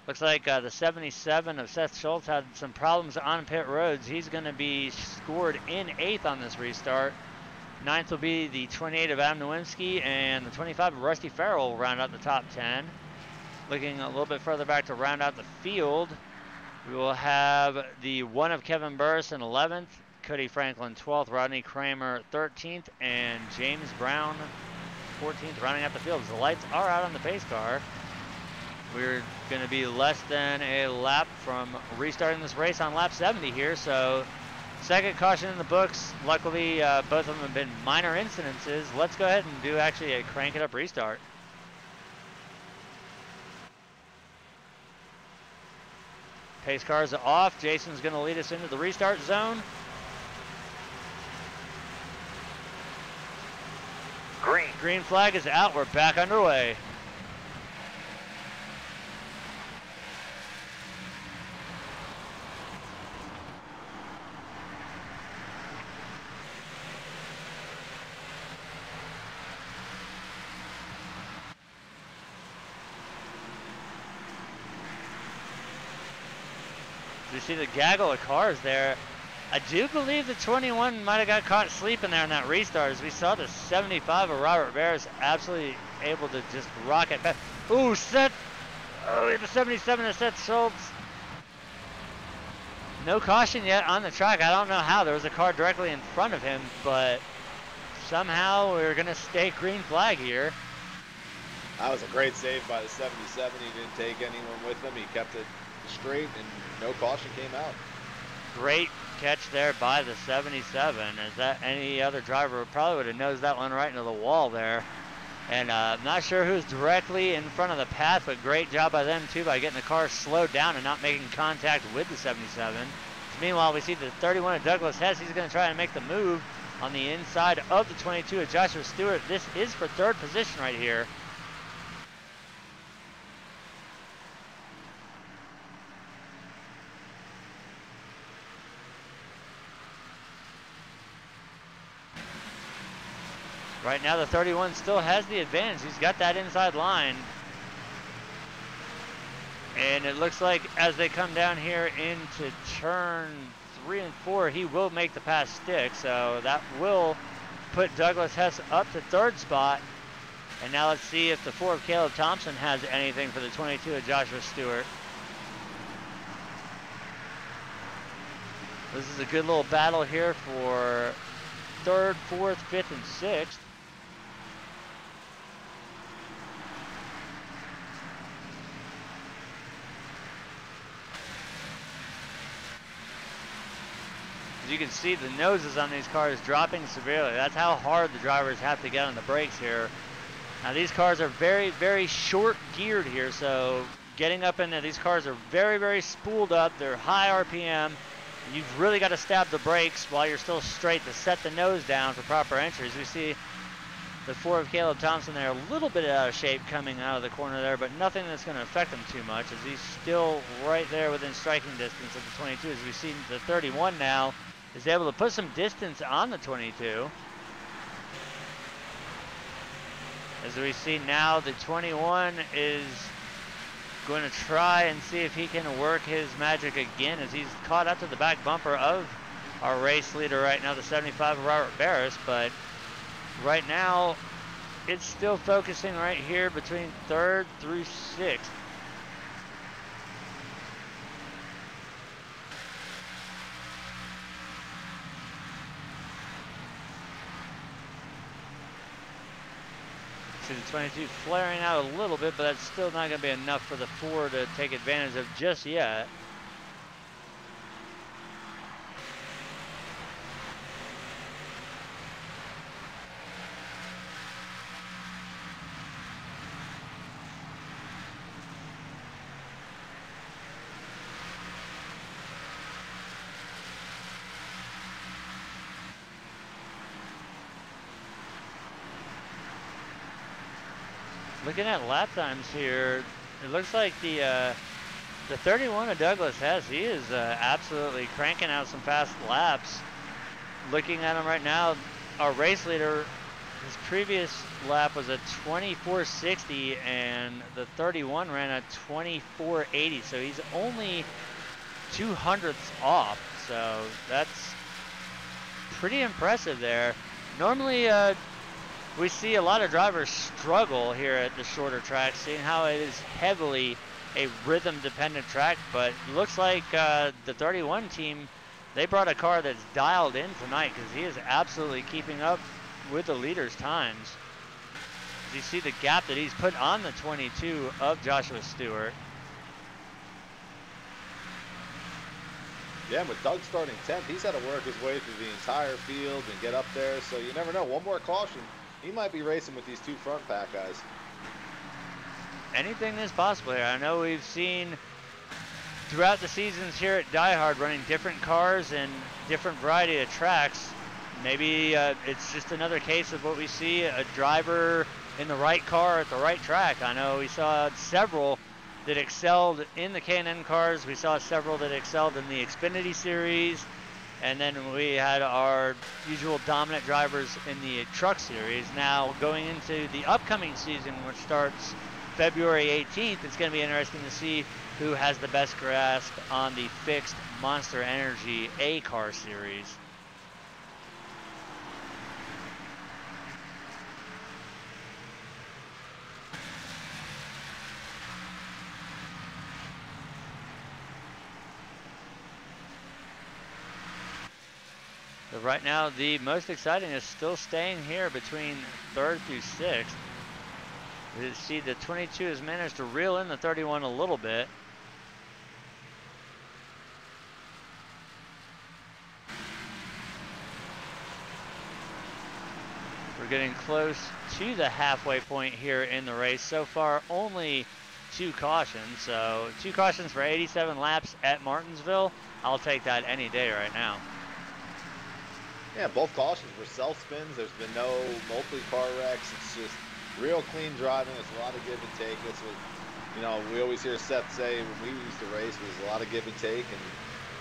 looks like the 77 of Seth Schultz had some problems on pit roads. He's going to be scored in 8th on this restart. 9th will be the 28 of Adam Nowinski, and the 25 of Rusty Farrell will round out the top 10. Looking a little bit further back to round out the field, we will have the 1 of Kevin Burris in 11th, Cody Franklin 12th, Rodney Kramer 13th, and James Brown 14th, rounding out the field. The lights are out on the pace car. We're going to be less than a lap from restarting this race on lap 70 here, so 2nd caution in the books. Luckily, both of them have been minor incidences. Let's go ahead and do actually a crank it up restart. Pace cars are off. Jason's going to lead us into the restart zone. Green. Green flag is out. We're back underway. You see the gaggle of cars there. I do believe the 21 might have got caught sleeping there in that restart, as we saw the 75 of Robert Barris absolutely able to just rock it back. Ooh, Seth. Oh, the 77 of Seth Schultz. No caution yet on the track. I don't know how. There was a car directly in front of him, but somehow we're going to stay green flag here. That was a great save by the 77. He didn't take anyone with him. He kept it straight, and no caution came out. Great catch there by the 77, as that any other driver probably would have nosed that one right into the wall there. And I'm not sure who's directly in front of the path, but great job by them too by getting the car slowed down and not making contact with the 77. Meanwhile, we see the 31 of Douglas Hess. He's going to try and make the move on the inside of the 22 of Joshua Stewart. This is for third position right here. Right now the 31 still has the advantage. He's got that inside line. And it looks like as they come down here into turn 3 and 4, he will make the pass stick. So that will put Douglas Hess up to third spot. And now let's see if the 4 of Caleb Thompson has anything for the 22 of Joshua Stewart. This is a good little battle here for third, fourth, fifth, and sixth. As you can see, the noses on these cars dropping severely. That's how hard the drivers have to get on the brakes here. Now these cars are very, very short geared here, so getting up in there, these cars are very, very spooled up. They're high RPM. You've really got to stab the brakes while you're still straight to set the nose down for proper entries. We see the 4 of Caleb Thompson there a little bit out of shape coming out of the corner there, but nothing that's going to affect him too much as he's still right there within striking distance of the 22. As we see the 31 now is able to put some distance on the 22. As we see now, the 21 is going to try and see if he can work his magic again as he's caught up to the back bumper of our race leader right now, the 75 of Robert Barris. But right now, it's still focusing right here between third through sixth. See the 22 flaring out a little bit, but that's still not going to be enough for the 4 to take advantage of just yet. Looking at lap times here, it looks like the 31 of Douglas Hess, he is absolutely cranking out some fast laps. Looking at him right now, our race leader, his previous lap was a 24.60 and the 31 ran a 24.80, so he's only 0.02 off, so that's pretty impressive there. Normally, we see a lot of drivers struggle here at the shorter tracks, seeing how it is heavily a rhythm-dependent track, but it looks like the 31 team, they brought a car that's dialed in tonight because he is absolutely keeping up with the leader's times. As you see the gap that he's put on the 22 of Joshua Stewart. Yeah, and with Doug starting 10th, he's had to work his way through the entire field and get up there, so you never know. One more caution, he might be racing with these 2 front pack guys. Anything is possible here. I know we've seen throughout the seasons here at Diehard running different cars and different variety of tracks. Maybe it's just another case of what we see, a driver in the right car at the right track. I know we saw several that excelled in the K&N cars. We saw several that excelled in the Xfinity series. And then we had our usual dominant drivers in the truck series. Now going into the upcoming season, which starts February 18th, it's going to be interesting to see who has the best grasp on the fixed Monster Energy A car series. So right now, the most exciting is still staying here between third through sixth. You see the 22 has managed to reel in the 31 a little bit. We're getting close to the halfway point here in the race. So far, only 2 cautions. So 2 cautions for 87 laps at Martinsville. I'll take that any day right now. Yeah, both cautions were self-spins. There's been no multi-car wrecks. It's just real clean driving. It's a lot of give and take. That's what, you know, we always hear Seth say when we used to race, was a lot of give and take.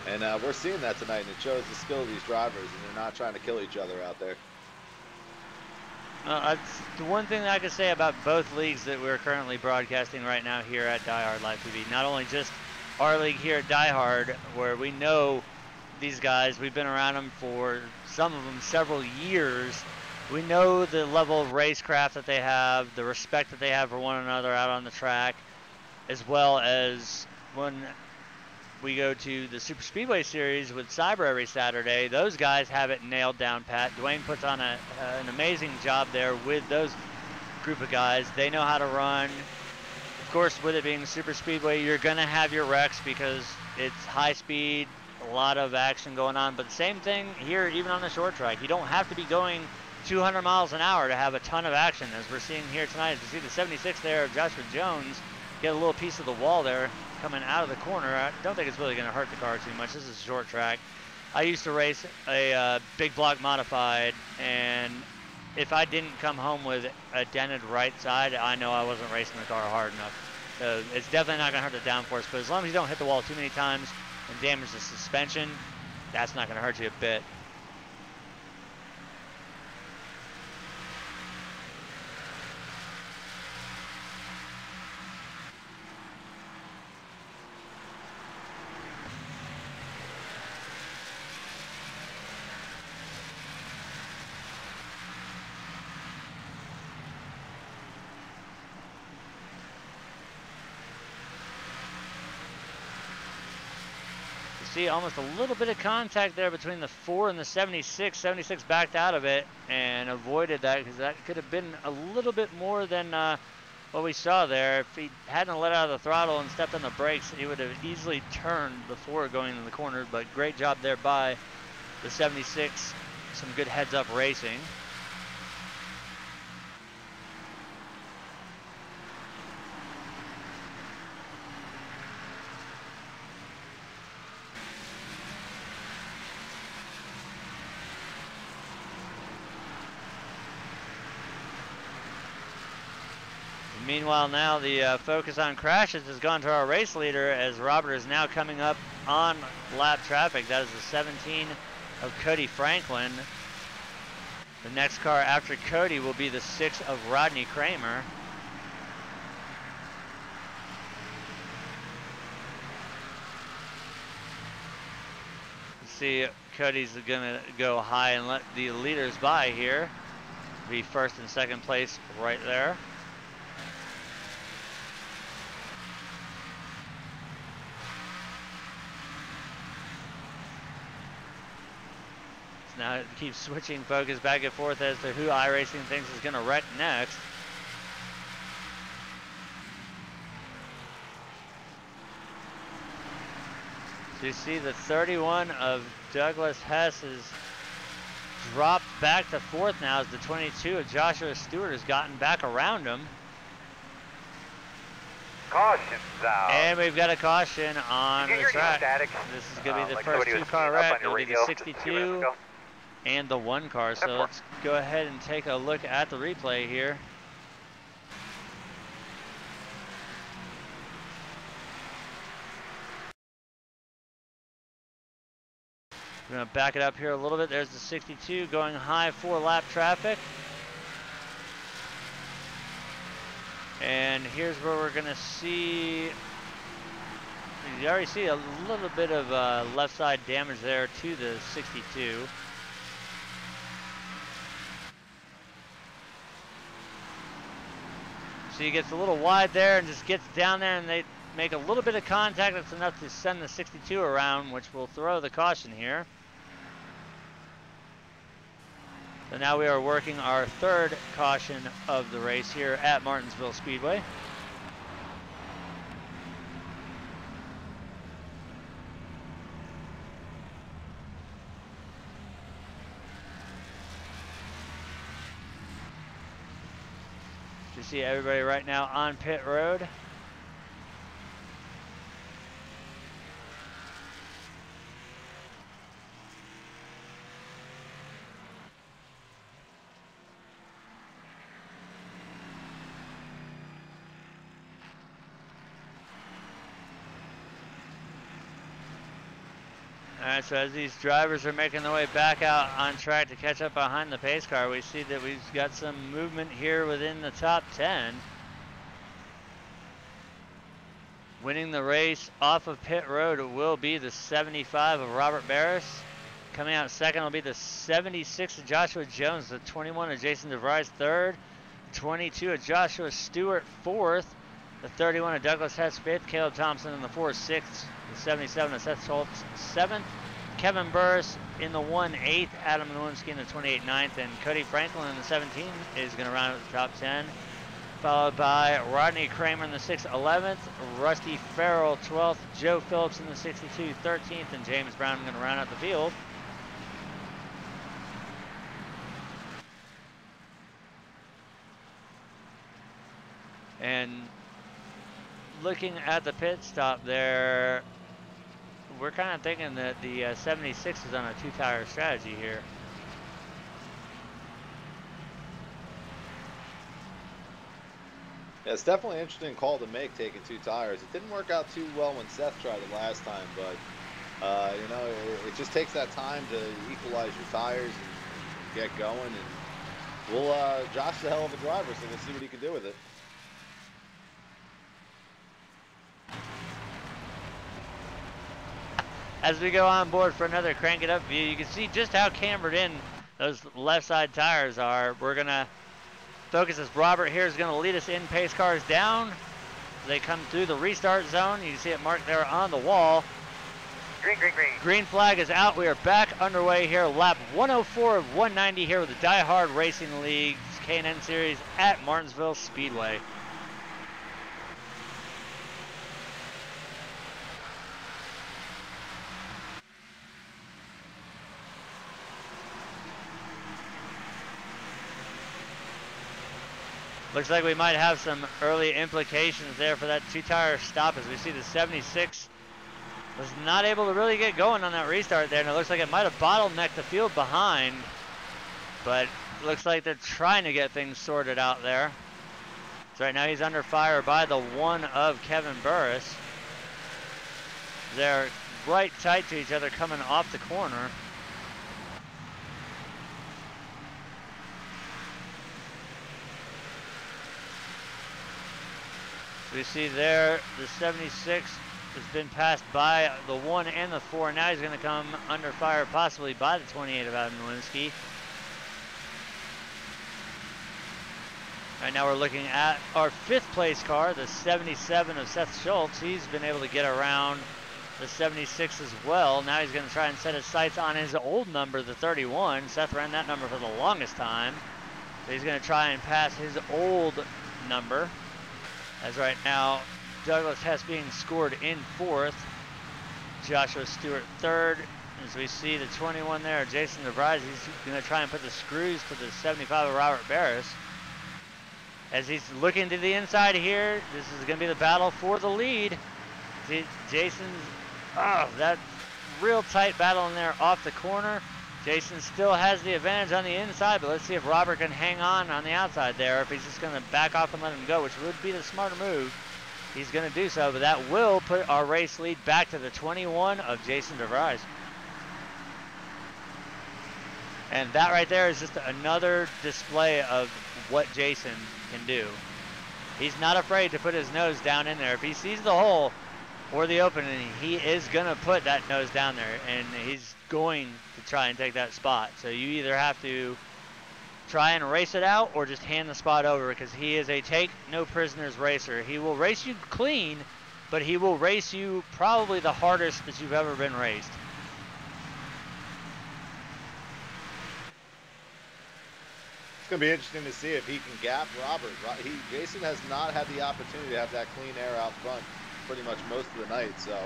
And we're seeing that tonight, and it shows the skill of these drivers, and they're not trying to kill each other out there. The one thing that I can say about both leagues that we're currently broadcasting right now here at Diehard Live TV, not only just our league here at Diehard, where we know these guys, we've been around them for some of them several years. We know the level of racecraft that they have, the respect that they have for one another out on the track, as well as when we go to the Super Speedway Series with Cyber every Saturday. Those guys have it nailed down pat. Dwayne puts on an amazing job there with those group of guys. They know how to run. Of course, with it being Super Speedway, you're going to have your wrecks because it's high speed, a lot of action going on. But the same thing here, even on the short track. You don't have to be going 200 miles an hour to have a ton of action, as we're seeing here tonight. As you see the 76 there of Joshua Jones get a little piece of the wall there coming out of the corner. I don't think it's really going to hurt the car too much. This is a short track. I used to race a big block modified, and if I didn't come home with a dented right side, I know I wasn't racing the car hard enough. So it's definitely not going to hurt the downforce, but as long as you don't hit the wall too many times and damage the suspension, that's not going to hurt you a bit. See almost a little bit of contact there between the 4 and the 76. 76 backed out of it and avoided that because that could have been a little bit more than what we saw there. If he hadn't let out of the throttle and stepped on the brakes, he would have easily turned the 4 going in the corner, but great job there by the 76. Some good heads-up racing. Meanwhile, now the focus on crashes has gone to our race leader, as Robert is now coming up on lap traffic. That is the 17 of Cody Franklin. The next car after Cody will be the 6 of Rodney Kramer. See, Cody's gonna go high and let the leaders by here. Be first and second place right there. Now it keeps switching focus back and forth as to who iRacing thinks is going to wreck next. So you see the 31 of Douglas Hess has dropped back to 4th now, as the 22 of Joshua Stewart has gotten back around him. Caution's out. And we've got a caution on the track. This is going to be the first 2-car wreck. It'll be the 62 and the 1 car. So let's go ahead and take a look at the replay here. We're going to back it up here a little bit. There's the 62 going high for lap traffic. And here's where we're going to see, you already see a little bit of left side damage there to the 62. So he gets a little wide there and just gets down there, and they make a little bit of contact. That's enough to send the 62 around, which will throw the caution here. So now we are working our 3rd caution of the race here at Martinsville Speedway. You see everybody right now on pit road. All right, so as these drivers are making their way back out on track to catch up behind the pace car, we see that we've got some movement here within the top 10. Winning the race off of pit road will be the 75 of Robert Barris. Coming out second will be the 76 of Joshua Jones, the 21 of Jason DeVries third, 22 of Joshua Stewart fourth, the 31 of Douglas Hess fifth, Caleb Thompson in the 4-6, the 77 of Seth Schultz seventh, Kevin Burris in the 1-8th, Adam Nowinski in the 28 9th, and Cody Franklin in the 17 is going to round out the top 10. Followed by Rodney Kramer in the 6-11th, Rusty Farrell 12th, Joe Phillips in the 62 13th, and James Brown going to round out the field. And looking at the pit stop there, we're kind of thinking that the 76 is on a two-tire strategy here. Yeah, it's definitely an interesting call to make, taking two tires. It didn't work out too well when Seth tried it last time, but you know, it just takes that time to equalize your tires and get going. And we'll Josh's a hell of a driver, so we'll see what he can do with it. As we go on board for another crank it up view, you can see just how cambered in those left side tires are. We're gonna focus as Robert here is going to lead us in pace cars down. They come through the restart zone. You can see it marked there on the wall. Green, green, green. Green flag is out. We are back underway here. Lap 104 of 190 here with the Diehard Racing League's K&N Series at Martinsville Speedway. Looks like we might have some early implications there for that two-tire stop, as we see the 76 was not able to really get going on that restart there, and it looks like it might have bottlenecked the field behind, but it looks like they're trying to get things sorted out there. So right now he's under fire by the 1 of Kevin Burris. They're right tight to each other coming off the corner. We see there the 76 has been passed by the 1 and the 4. Now he's going to come under fire possibly by the 28 of Adam Nowinski. Right now we're looking at our 5th place car, the 77 of Seth Schultz. He's been able to get around the 76 as well. Now he's going to try and set his sights on his old number, the 31. Seth ran that number for the longest time. So he's going to try and pass his old number. As right now, Douglas Hess being scored in 4th. Joshua Stewart 3rd. As we see the 21 there, Jason DeVries, he's going to try and put the screws to the 75 of Robert Barris. As he's looking to the inside here, this is going to be the battle for the lead. Jason's, that real tight battle in there off the corner. Jason still has the advantage on the inside, but let's see if Robert can hang on the outside there, or if he's just going to back off and let him go, which would be the smarter move. He's going to do so, but that will put our race lead back to the 21 of Jason DeVries. And that right there is just another display of what Jason can do. He's not afraid to put his nose down in there. If he sees the hole or the opening, he is going to put that nose down there, and he's going to try and take that spot. So you either have to try and race it out or just hand the spot over, because he is a take no prisoners racer. He will race you clean, but he will race you probably the hardest that you've ever been raced. It's going to be interesting to see if he can gap Robert. Jason has not had the opportunity to have that clean air out front pretty much most of the night, so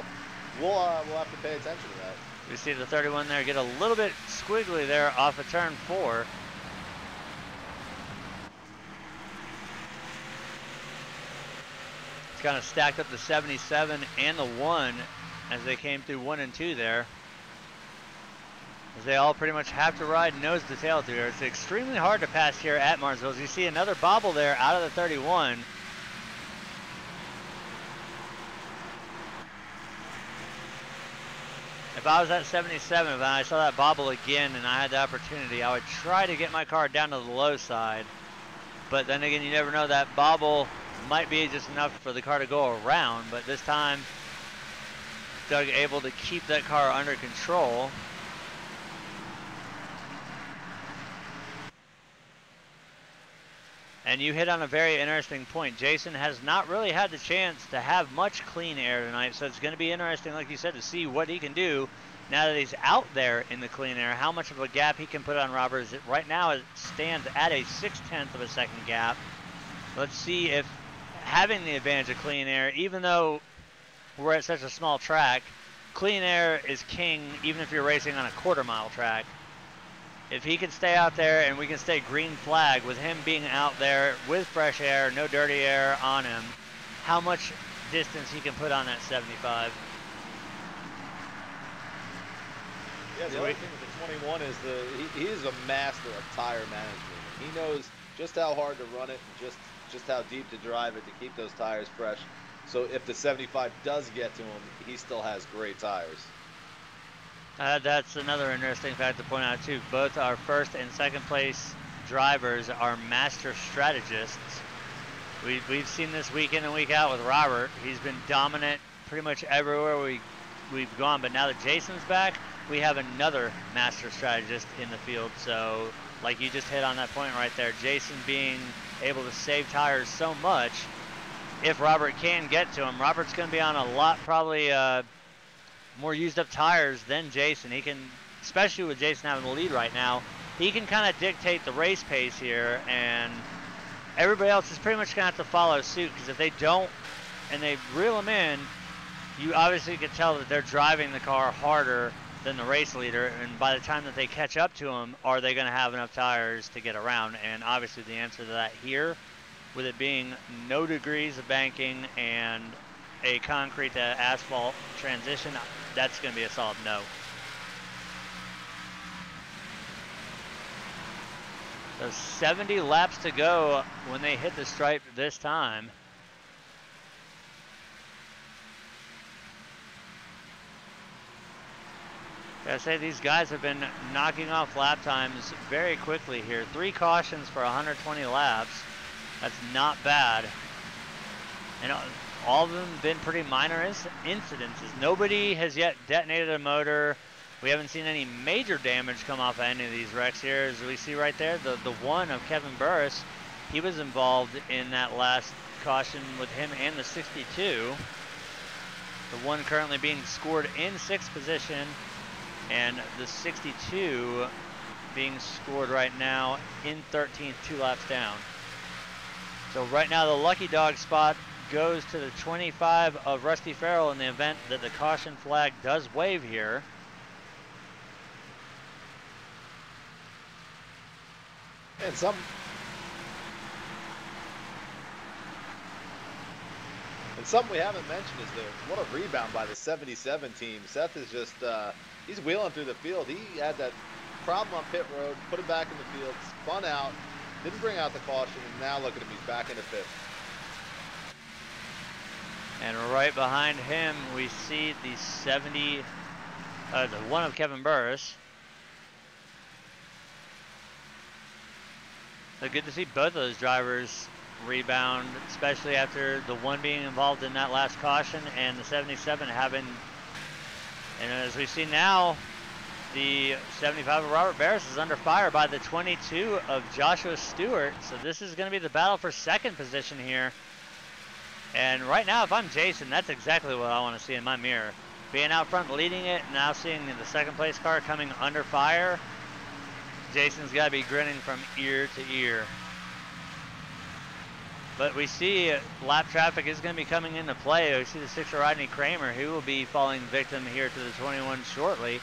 we'll have to pay attention to that. We see the 31 there get a little bit squiggly there off of turn 4. It's kind of stacked up the 77 and the 1 as they came through 1 and 2 there. As they all pretty much have to ride nose to tail through here. It's extremely hard to pass here at Martinsville. As you see another bobble there out of the 31. If I was at 77 and I saw that bobble again and I had the opportunity, I would try to get my car down to the low side. But then again, you never know, that bobble might be just enough for the car to go around. But this time, Doug able to keep that car under control. And you hit on a very interesting point. Jason has not really had the chance to have much clean air tonight, so it's going to be interesting, like you said, to see what he can do now that he's out there in the clean air, how much of a gap he can put on Robert. Right now it stands at a 0.6 of a second gap. Let's see if having the advantage of clean air, even though we're at such a small track, clean air is king even if you're racing on a quarter-mile track. If he can stay out there and we can stay green flag with him being out there with fresh air, no dirty air on him, how much distance he can put on that 75. Yeah, the other thing with the 21 is he is a master of tire management. He knows just how hard to run it and just how deep to drive it to keep those tires fresh. So if the 75 does get to him, he still has great tires. That's another interesting fact to point out too. Both our first and second place drivers are master strategists. We've seen this week in and week out with Robert. He's been dominant pretty much everywhere we've gone. But now that Jason's back, we have another master strategist in the field. So like you just hit on that point right there, Jason being able to save tires so much. If Robert can get to him, Robert's going to be on a lot probably more used up tires than Jason. He can, especially with Jason having the lead right now, he can kind of dictate the race pace here, and everybody else is pretty much going to have to follow suit, because if they don't and they reel him in, you obviously can tell that they're driving the car harder than the race leader, and by the time that they catch up to him, are they going to have enough tires to get around? And obviously the answer to that here, with it being no degrees of banking and a concrete to asphalt transition, that's going to be a solid no. So 70 laps to go when they hit the stripe this time. Gotta say, these guys have been knocking off lap times very quickly here. 3 cautions for 120 laps. That's not bad. And all of them have been pretty minor incidences. Nobody has yet detonated a motor. We haven't seen any major damage come off of any of these wrecks here. As we see right there, the one of Kevin Burris, he was involved in that last caution with him and the 62. The one currently being scored in 6th position, and the 62 being scored right now in 13th, 2 laps down. So right now the lucky dog spot goes to the 25 of Rusty Farrell in the event that the caution flag does wave here. And something we haven't mentioned is what a rebound by the 77 team. Seth is just, he's wheeling through the field. He had that problem on pit road, put it back in the field, spun out, didn't bring out the caution, and now look at him, he's back into 5th. And right behind him, we see the 70, the one of Kevin Burris. So good to see both of those drivers rebound, especially after the one being involved in that last caution and the 77 having, and as we see now, the 75 of Robert Barris is under fire by the 22 of Joshua Stewart. So this is going to be the battle for 2nd position here. And right now, if I'm Jason, that's exactly what I want to see in my mirror. Being out front leading it, now seeing the 2nd place car coming under fire, Jason's got to be grinning from ear to ear. But we see lap traffic is going to be coming into play. We see the 6 of Rodney Kramer, who will be falling victim here to the 21 shortly.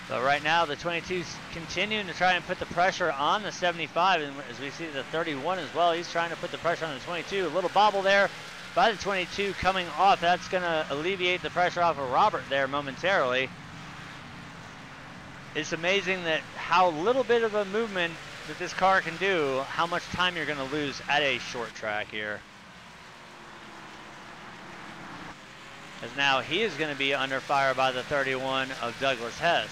But right now, the 22's continuing to try and put the pressure on the 75, and as we see the 31 as well, he's trying to put the pressure on the 22. A little bobble there by the 22 coming off. That's going to alleviate the pressure off of Robert there momentarily. It's amazing that how little bit of a movement that this car can do, how much time you're going to lose at a short track here. as now he is going to be under fire by the 31 of Douglas Hess.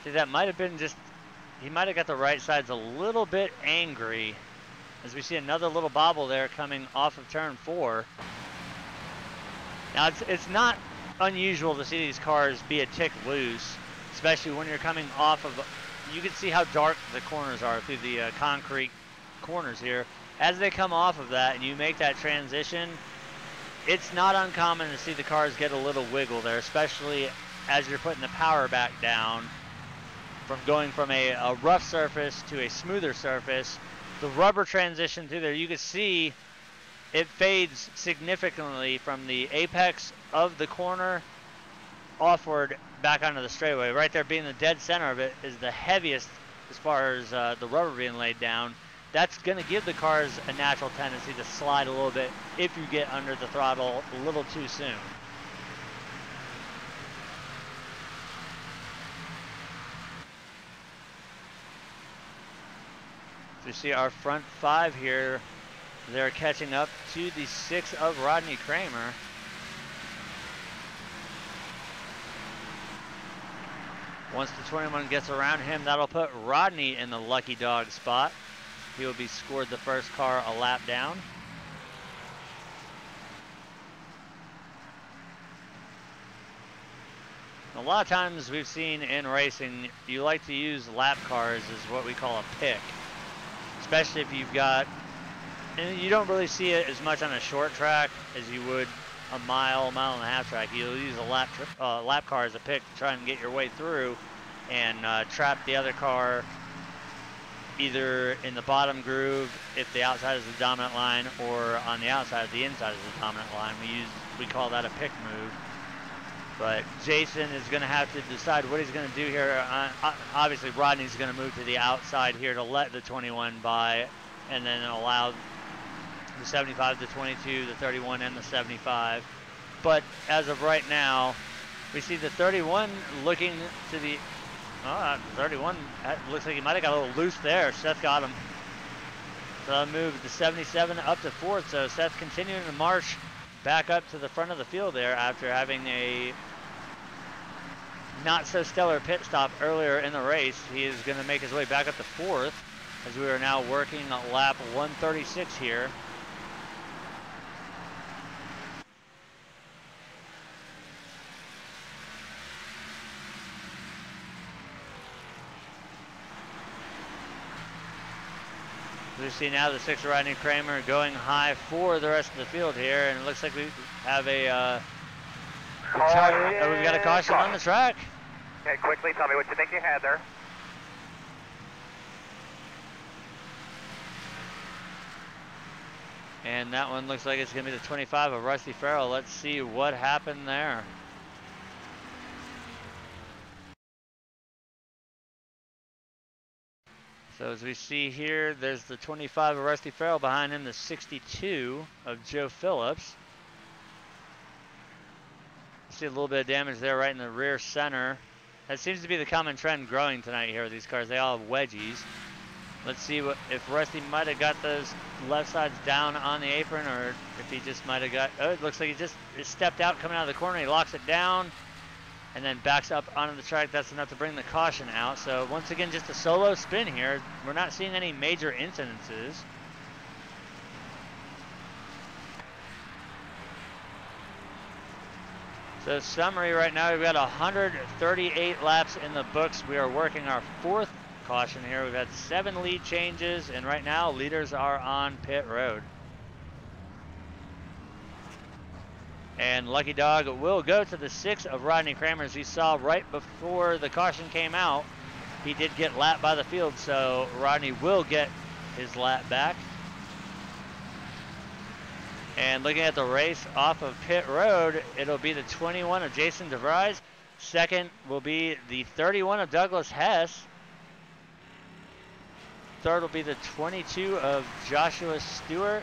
See, that might have been just, he might have got the right sides a little bit angry, as we see another little bobble there coming off of turn 4. Now, it's not unusual to see these cars be a tick loose, especially when you're coming off of, you can see how dark the corners are through the concrete corners here. As they come off of that and you make that transition, it's not uncommon to see the cars get a little wiggle there, especially as you're putting the power back down. From going from a rough surface to a smoother surface, the rubber transition through there, you can see it fades significantly from the apex of the corner offward back onto the straightaway. Right there being the dead center of it is the heaviest as far as the rubber being laid down. That's going to give the cars a natural tendency to slide a little bit if you get under the throttle a little too soon. So you see our front 5 here, they're catching up to the 6 of Rodney Kramer. Once the 21 gets around him, that'll put Rodney in the lucky dog spot. He will be scored the first car a lap down. A lot of times we've seen in racing, you like to use lap cars as what we call a pick. Especially if you've got, and you don't really see it as much on a short track as you would a mile and a half track. You'll use a lap car as a pick to try and get your way through and trap the other car either in the bottom groove if the outside is the dominant line, or on the outside if the inside is the dominant line. We call that a pick move. But Jason is going to have to decide what he's going to do here. Obviously, Rodney's going to move to the outside here to let the 21 by, and then allow the 75, the 22, the 31, and the 75. But as of right now, we see the 31 looking to the 31. Looks like he might have got a little loose there. Seth got him. So I'll move the 77 up to 4th. So Seth continuing to march back up to the front of the field there after having a not so stellar pit stop earlier in the race. He is going to make his way back up to 4th as we are now working lap 136 here. We see now the 6 Rodney Kramer going high for the rest of the field here, and it looks like we have a we've got a caution on the track. Okay, quickly tell me what you think you had there. And that one looks like it's going to be the 25 of Rusty Farrell. Let's see what happened there. So as we see here, there's the 25 of Rusty Farrell, behind him the 62 of Joe Phillips. See a little bit of damage there right in the rear center. That seems to be the common trend growing tonight here with these cars. They all have wedgies. Let's see if Rusty might have got those left sides down on the apron, or if he just might have got, oh, it looks like he just stepped out coming out of the corner. He locks it down and then backs up onto the track. That's enough to bring the caution out. So once again, just a solo spin here. We're not seeing any major incidences. So summary right now, we've got 138 laps in the books. We are working our 4th caution here. We've had 7 lead changes, and right now leaders are on pit road. And Lucky Dog will go to the 6 of Rodney Kramer. As you saw right before the caution came out, he did get lapped by the field, so Rodney will get his lap back. And looking at the race off of pit road, it'll be the 21 of Jason DeVries. Second will be the 31 of Douglas Hess. Third will be the 22 of Joshua Stewart.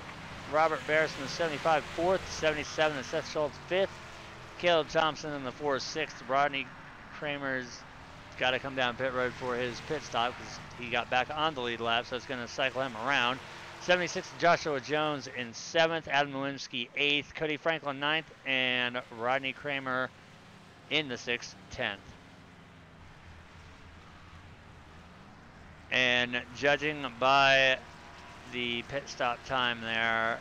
Robert Barris in the 75 4th, 77 of Seth Schultz 5th, Caleb Thompson in the 4-6. Rodney Kramer's got to come down pit road for his pit stop because he got back on the lead lap, so it's going to cycle him around. 76, Joshua Jones in 7th, Adam Nowinski 8th, Cody Franklin 9th, and Rodney Kramer in the 6th, 10th. And judging by the pit stop time there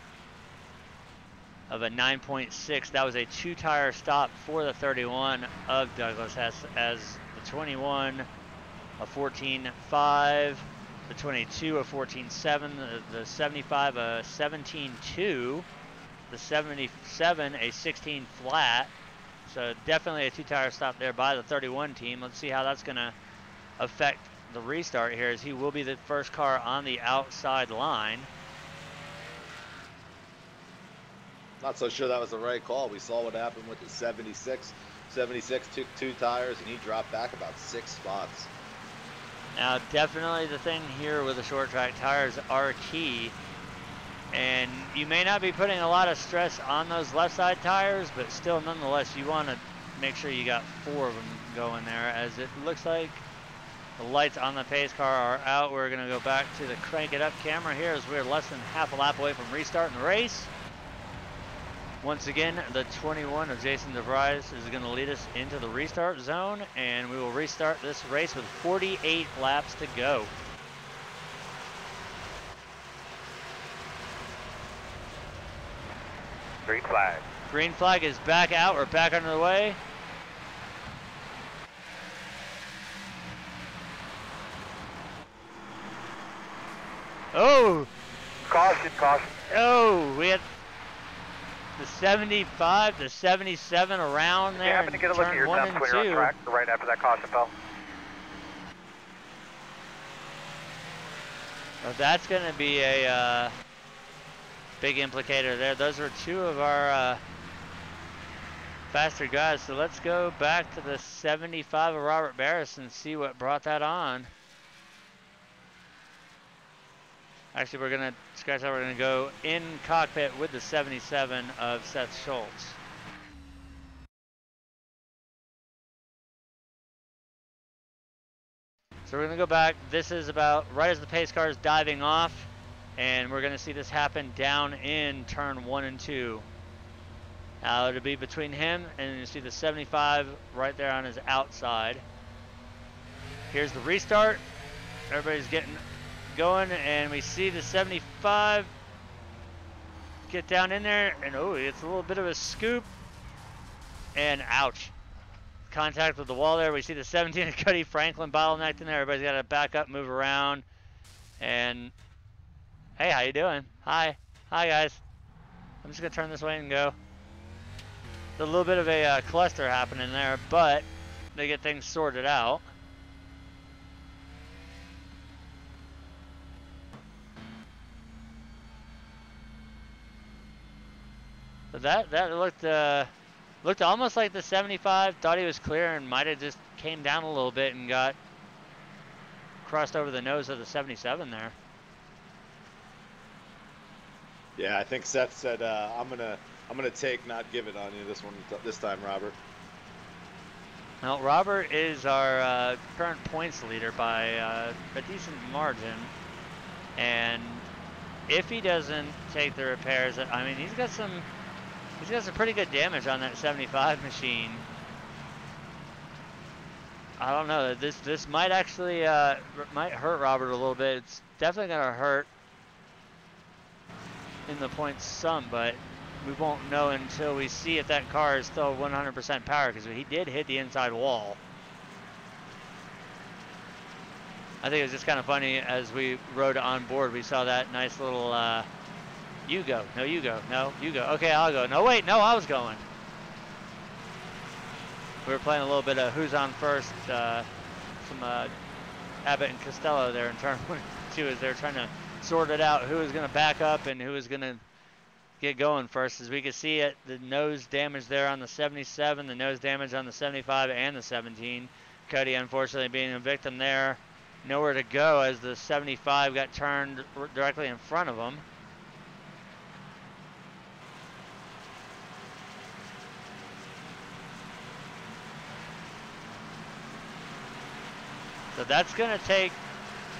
of a 9.6, that was a 2-tire stop for the 31 of Douglas Hess, as the 21 a 14.5, the 22 a 14.7, the 75 a 17.2, the 77 a 16 flat. So definitely a 2-tire stop there by the 31 team. Let's see how that's going to affect the restart here, as he will be the first car on the outside line. Not so sure that was the right call. We saw what happened with the 76. 76 took 2 tires and he dropped back about 6 spots. Now definitely the thing here with the short track tires are key, and you may not be putting a lot of stress on those left side tires, but still nonetheless you want to make sure you got 4 of them going there, as it looks like the lights on the pace car are out. We're going to go back to the crank it up camera here as we're less than half a lap away from restarting the race. Once again, the 21 of Jason DeVries is going to lead us into the restart zone, and we will restart this race with 48 laps to go. Green flag. Green flag is back out. We're back under the way. Oh! Caution, caution. Oh, we had the 75 to 77 around there. You happen to get a look at your temps when you're on track right after that caution fell? Well, that's going to be a big implicator there. Those are 2 of our faster guys. So let's go back to the 75 of Robert Barris and see what brought that on. Actually, we're going to scratch that. We're going to go in cockpit with the 77 of Seth Schultz. So we're going to go back. This is about right as the pace car is diving off, and we're going to see this happen down in turn 1 and 2. Now it'll be between him and you see the 75 right there on his outside. Here's the restart. Everybody's getting going, and we see the 75 get down in there, and oh, it's a little bit of a scoop, and ouch. Contact with the wall there. We see the 17 of Cody Franklin bottlenecked in there. Everybody's got to back up, move around, and hey, how you doing? Hi. Hi, guys. I'm just going to turn this way and go. There's a little bit of a cluster happening there, but they get things sorted out. So that looked almost like the 75. Thought he was clear and might have just came down a little bit and got crossed over the nose of the 77 there. Yeah, I think Seth said I'm gonna take, not give it on you this time, Robert. Well, Robert is our current points leader by a decent margin, and if he doesn't take the repairs, I mean, he's got some pretty good damage on that 75 machine. I don't know. This might actually might hurt Robert a little bit. It's definitely gonna hurt in the points some, but we won't know until we see if that car is still 100% power, because he did hit the inside wall. I think it was just kind of funny as we rode on board. We saw that nice little you go, no, you go, no, you go. Okay, I'll go. No, wait, no, I was going. We were playing a little bit of who's on first, some Abbott and Costello there in turn 1 and 2 as they're trying to sort it out, who is going to back up and who is going to get going first. As we can see it, the nose damage there on the 77, the nose damage on the 75 and the 17. Cody unfortunately being a victim there. Nowhere to go as the 75 got turned directly in front of him. So that's going to take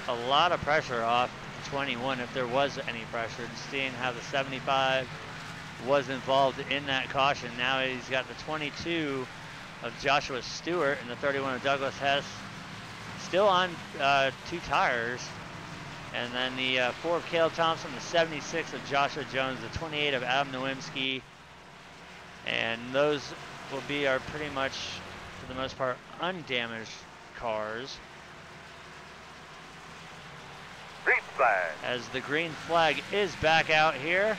a lot of pressure off the 21 if there was any pressure. Just seeing how the 75 was involved in that caution. Now he's got the 22 of Joshua Stewart and the 31 of Douglas Hess still on 2 tires. And then the 4 of Caleb Thompson, the 76 of Joshua Jones, the 28 of Adam Nowinski. And those will be our pretty much, for the most part, undamaged cars. Green flag. As the green flag is back out here.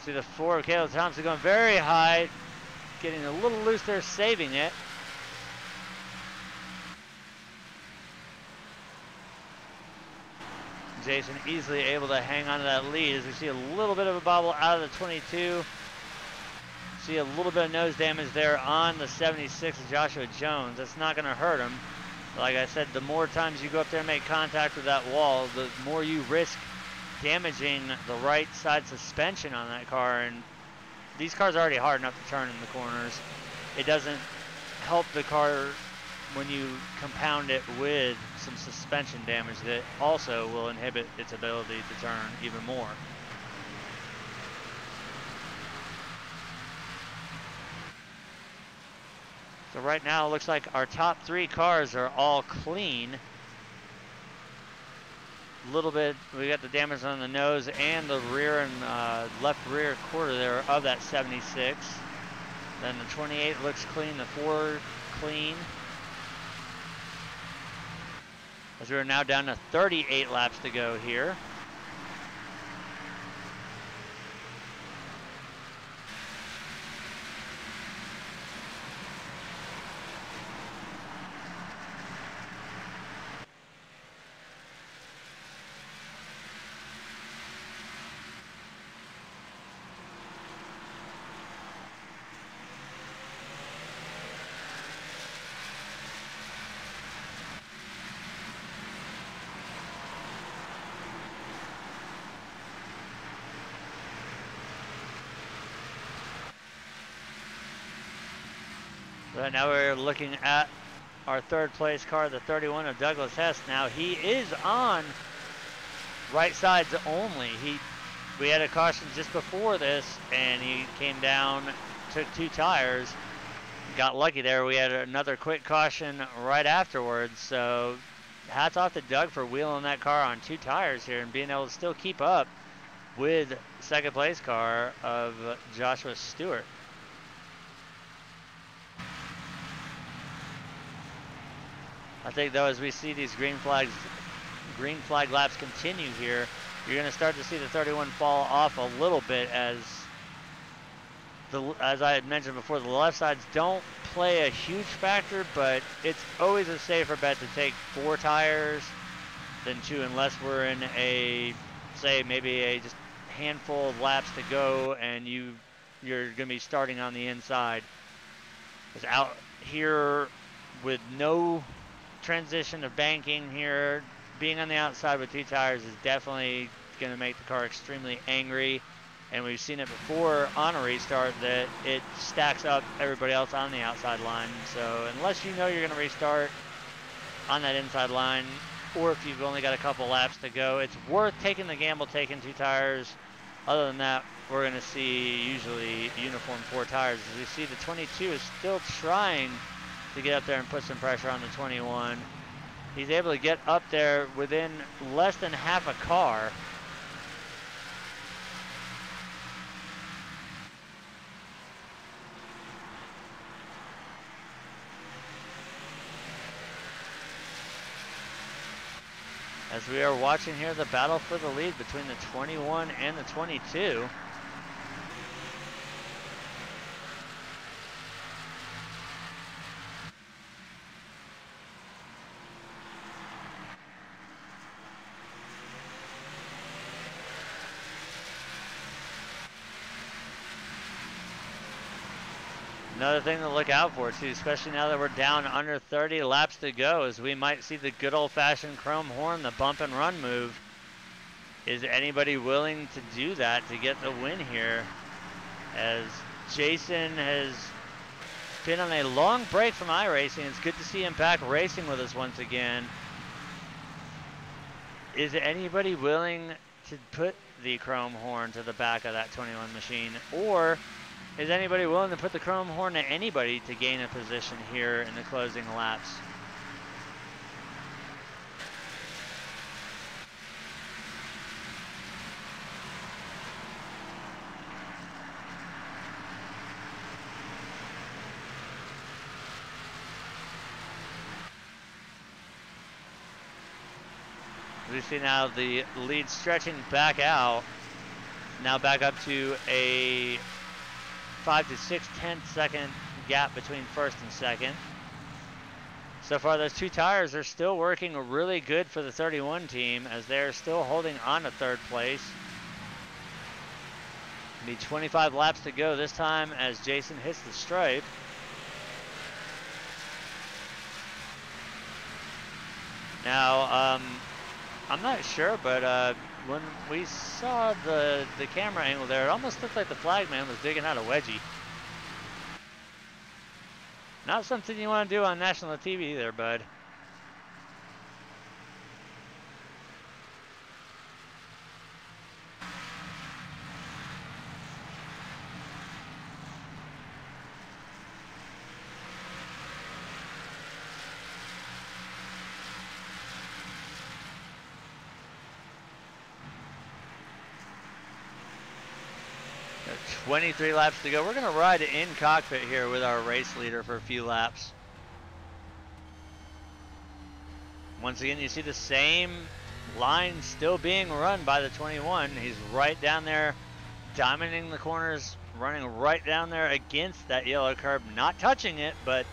See the 4 of Caleb Thompson going very high, getting a little loose there, saving it. Jason easily able to hang on to that lead as we see a little bit of a bobble out of the 22. See a little bit of nose damage there on the 76 of Joshua Jones. That's not going to hurt him. Like I said, the more times you go up there and make contact with that wall, the more you risk damaging the right side suspension on that car. And these cars are already hard enough to turn in the corners. It doesn't help the car when you compound it with some suspension damage that also will inhibit its ability to turn even more. So right now it looks like our top 3 cars are all clean. A little bit, we got the damage on the nose and the rear and left rear quarter there of that 76. Then the 28 looks clean, the 4 clean. As we are now down to 38 laps to go here. Right now we're looking at our 3rd place car, the 31 of Douglas Hess. Now he is on right sides only. We had a caution just before this and he came down, took 2 tires, got lucky there. We had another quick caution right afterwards. So hats off to Doug for wheeling that car on 2 tires here and being able to still keep up with the 2nd place car of Joshua Stewart. I think though, as we see these green flag laps continue here, you're going to start to see the 31 fall off a little bit as I had mentioned before, the left sides don't play a huge factor, but it's always a safer bet to take 4 tires than 2 unless we're in a, say maybe a just handful of laps to go and you're going to be starting on the inside. Because out here with no transition of banking here, being on the outside with 2 tires is definitely going to make the car extremely angry, and we've seen it before on a restart that it stacks up everybody else on the outside line. So unless you know you're going to restart on that inside line, or if you've only got a couple laps to go, it's worth taking the gamble, taking 2 tires. Other than that, we're going to see usually uniform 4 tires. As we see, the 22 is still trying to get up there and put some pressure on the 21. He's able to get up there within less than half a car. As we are watching here the battle for the lead between the 21 and the 22. Another thing to look out for too, especially now that we're down under 30 laps to go, is we might see the good old-fashioned chrome horn, the bump and run move. Is anybody willing to do that to get the win here? As Jason has been on a long break from iRacing. It's good to see him back racing with us once again. Is anybody willing to put the chrome horn to the back of that 21 machine? Or is anybody willing to put the chrome horn to anybody to gain a position here in the closing laps? We see now the lead stretching back out. Now back up to a 5 to 6/10 second gap between first and second. So far, those two tires are still working really good for the 31 team as they're still holding on to third place. Need 25 laps to go this time as Jason hits the stripe. Now, I'm not sure, but when we saw the camera angle there, it almost looked like the flagman was digging out a wedgie. Not something you want to do on national TV there, bud. Got 23 laps to go. We're going to ride in cockpit here with our race leader for a few laps. Once again, you see the same line still being run by the 21. He's right down there, dominating the corners, running right down there against that yellow curb, not touching it, but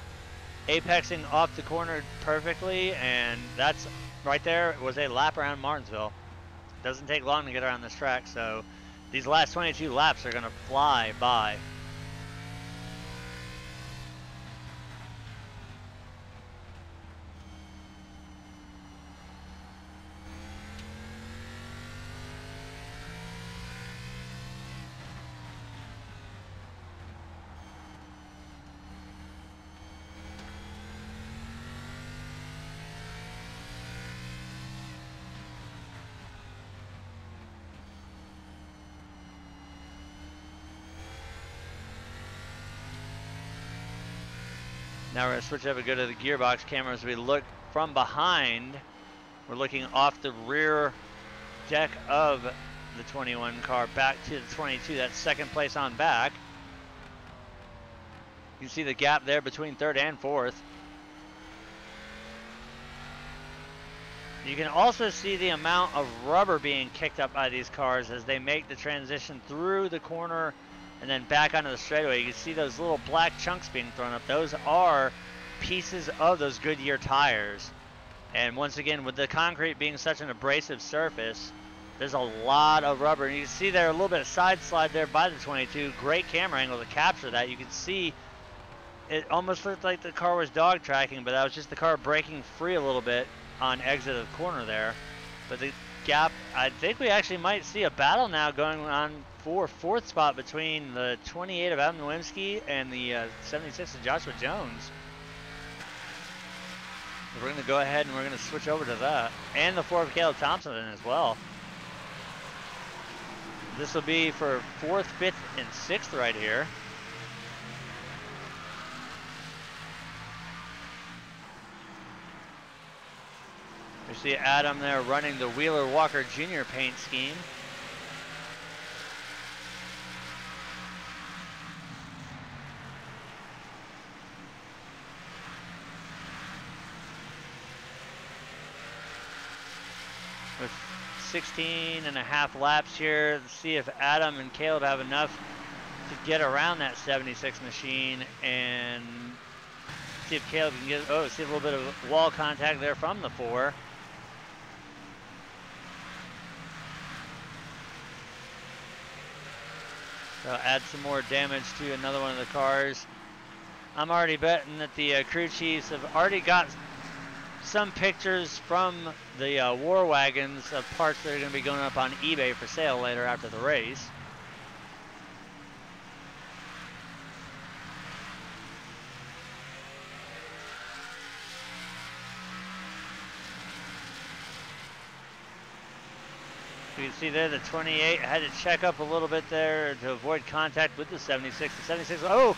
apexing off the corner perfectly, and that's right there. It was a lap around Martinsville. Doesn't take long to get around this track, so these last 22 laps are going to fly by. Now we're going to switch over, go to the gearbox camera as we look from behind. We're looking off the rear deck of the 21 car back to the 22, that's second place on back. You can see the gap there between third and fourth. You can also see the amount of rubber being kicked up by these cars as they make the transition through the corner and then back onto the straightaway. You can see those little black chunks being thrown up. Those are pieces of those Goodyear tires. And once again, with the concrete being such an abrasive surface, there's a lot of rubber. And you can see there a little bit of side slide there by the 22. Great camera angle to capture that. You can see it almost looked like the car was dog tracking, but that was just the car breaking free a little bit on exit of the corner there. But the gap, I think we actually might see a battle now going on for fourth spot between the 28 of Adam Nowinski and the 76 of Joshua Jones. We're going to go ahead and we're going to switch over to that. And the 4 of Caleb Thompson as well. This will be for 4th, 5th, and 6th right here. You see Adam there running the Wheeler Walker Jr. paint scheme. With 16 and a half laps here, let's see if Adam and Caleb have enough to get around that 76 machine and see if Caleb can get, see a little bit of wall contact there from the 4. So add some more damage to another one of the cars. I'm already betting that the crew chiefs have already got some pictures from the war wagons of parts that are going to be going up on eBay for sale later after the race. You can see there the 28 had to check up a little bit there to avoid contact with the 76. The 76, oh,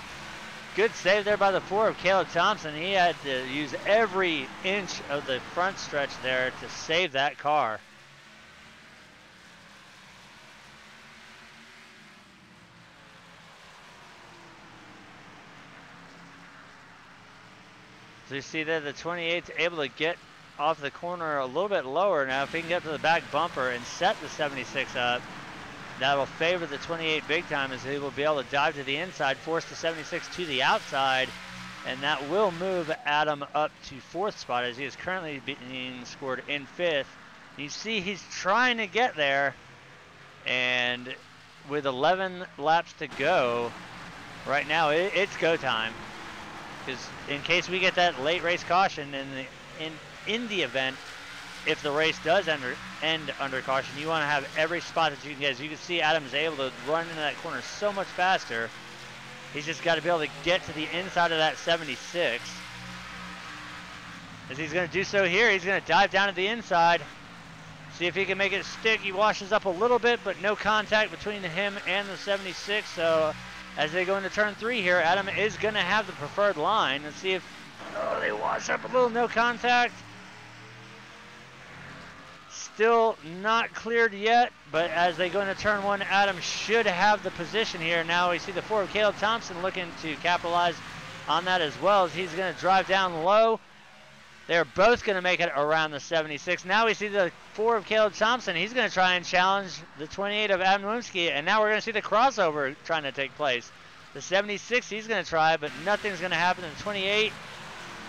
good save there by the 4 of Caleb Thompson. He had to use every inch of the front stretch there to save that car. So you see there the 28's able to get off the corner a little bit lower. Now if he can get to the back bumper and set the 76 up, that'll favor the 28 big time, as he will be able to dive to the inside, force the 76 to the outside, and that will move Adam up to 4th spot, as he is currently being scored in 5th. You see he's trying to get there, and with 11 laps to go, right now it's go time. Because in case we get that late race caution in the event, if the race does end under caution, you want to have every spot that you can get. As you can see, Adam's able to run into that corner so much faster. He's just got to be able to get to the inside of that 76. As he's going to do so here, he's going to dive down to the inside. See if he can make it stick. He washes up a little bit, but no contact between him and the 76. So as they go into turn 3 here, Adam is going to have the preferred line. Let's see if, oh, they wash up a little, no contact. Still not cleared yet, but as they go into turn 1, Adam should have the position here. Now we see the 4 of Caleb Thompson looking to capitalize on that as well, as he's going to drive down low. They're both going to make it around the 76. Now we see the 4 of Caleb Thompson. He's going to try and challenge the 28 of Adam Wimsky, and now we're going to see the crossover trying to take place. The 76, he's going to try, but nothing's going to happen to the 28.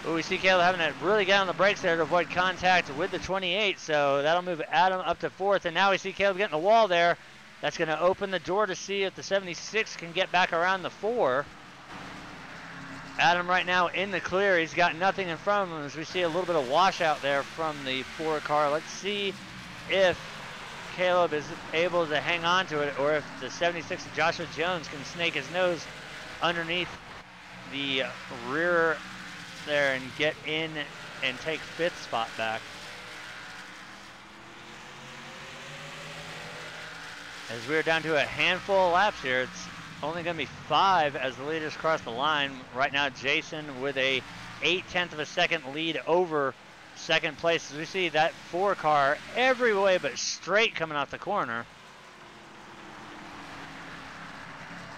But we see Caleb having to really get on the brakes there to avoid contact with the 28, so that'll move Adam up to 4th. And now we see Caleb getting the wall there. That's going to open the door to see if the 76 can get back around the 4. Adam right now in the clear. He's got nothing in front of him, as we see a little bit of washout there from the 4 car. Let's see if Caleb is able to hang on to it, or if the 76 of Joshua Jones can snake his nose underneath the rear there and get in and take 5th spot back. As we're down to a handful of laps here, it's only going to be 5 as the leaders cross the line. Right now, Jason with a 0.8 of a second lead over 2nd place. As we see that 4 car every way but straight coming off the corner.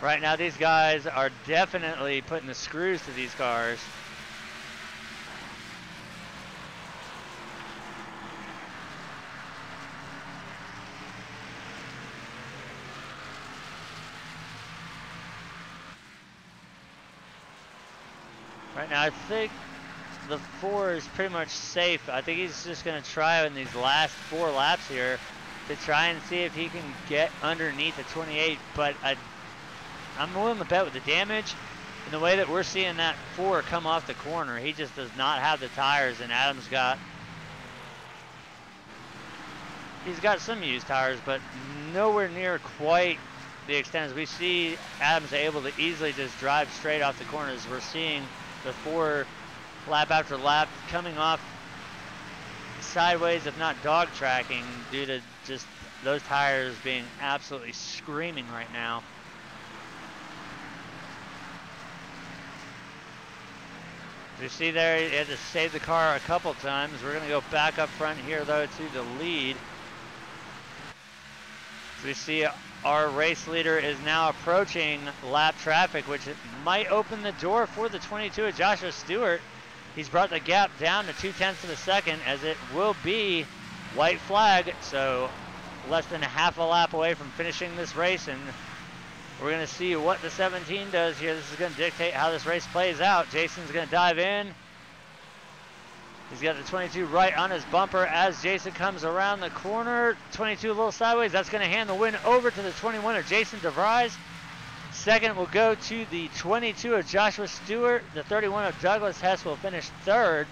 Right now, these guys are definitely putting the screws to these cars. Right now, I think the 4 is pretty much safe. I think he's just going to try in these last 4 laps here to try and see if he can get underneath the 28. But I'm willing to bet with the damage and the way that we're seeing that 4 come off the corner, he just does not have the tires. And Adam's he's got some used tires, but nowhere near quite the extent as we see Adam's able to easily just drive straight off the corners. We're seeing the 4 lap after lap coming off sideways, if not dog tracking, due to just those tires being absolutely screaming right now. As you see there, he had to save the car a couple times. We're going to go back up front here, though, to the lead. As we see our race leader is now approaching lap traffic, which might open the door for the 22 of Joshua Stewart. He's brought the gap down to 0.2 of a second, as it will be white flag, so less than a half a lap away from finishing this race, and we're going to see what the 17 does here. This is going to dictate how this race plays out. Jason's going to dive in. He's got the 22 right on his bumper as Jason comes around the corner. 22 a little sideways. That's going to hand the win over to the 21 of Jason DeVries. Second will go to the 22 of Joshua Stewart. The 31 of Douglas Hess will finish 3rd.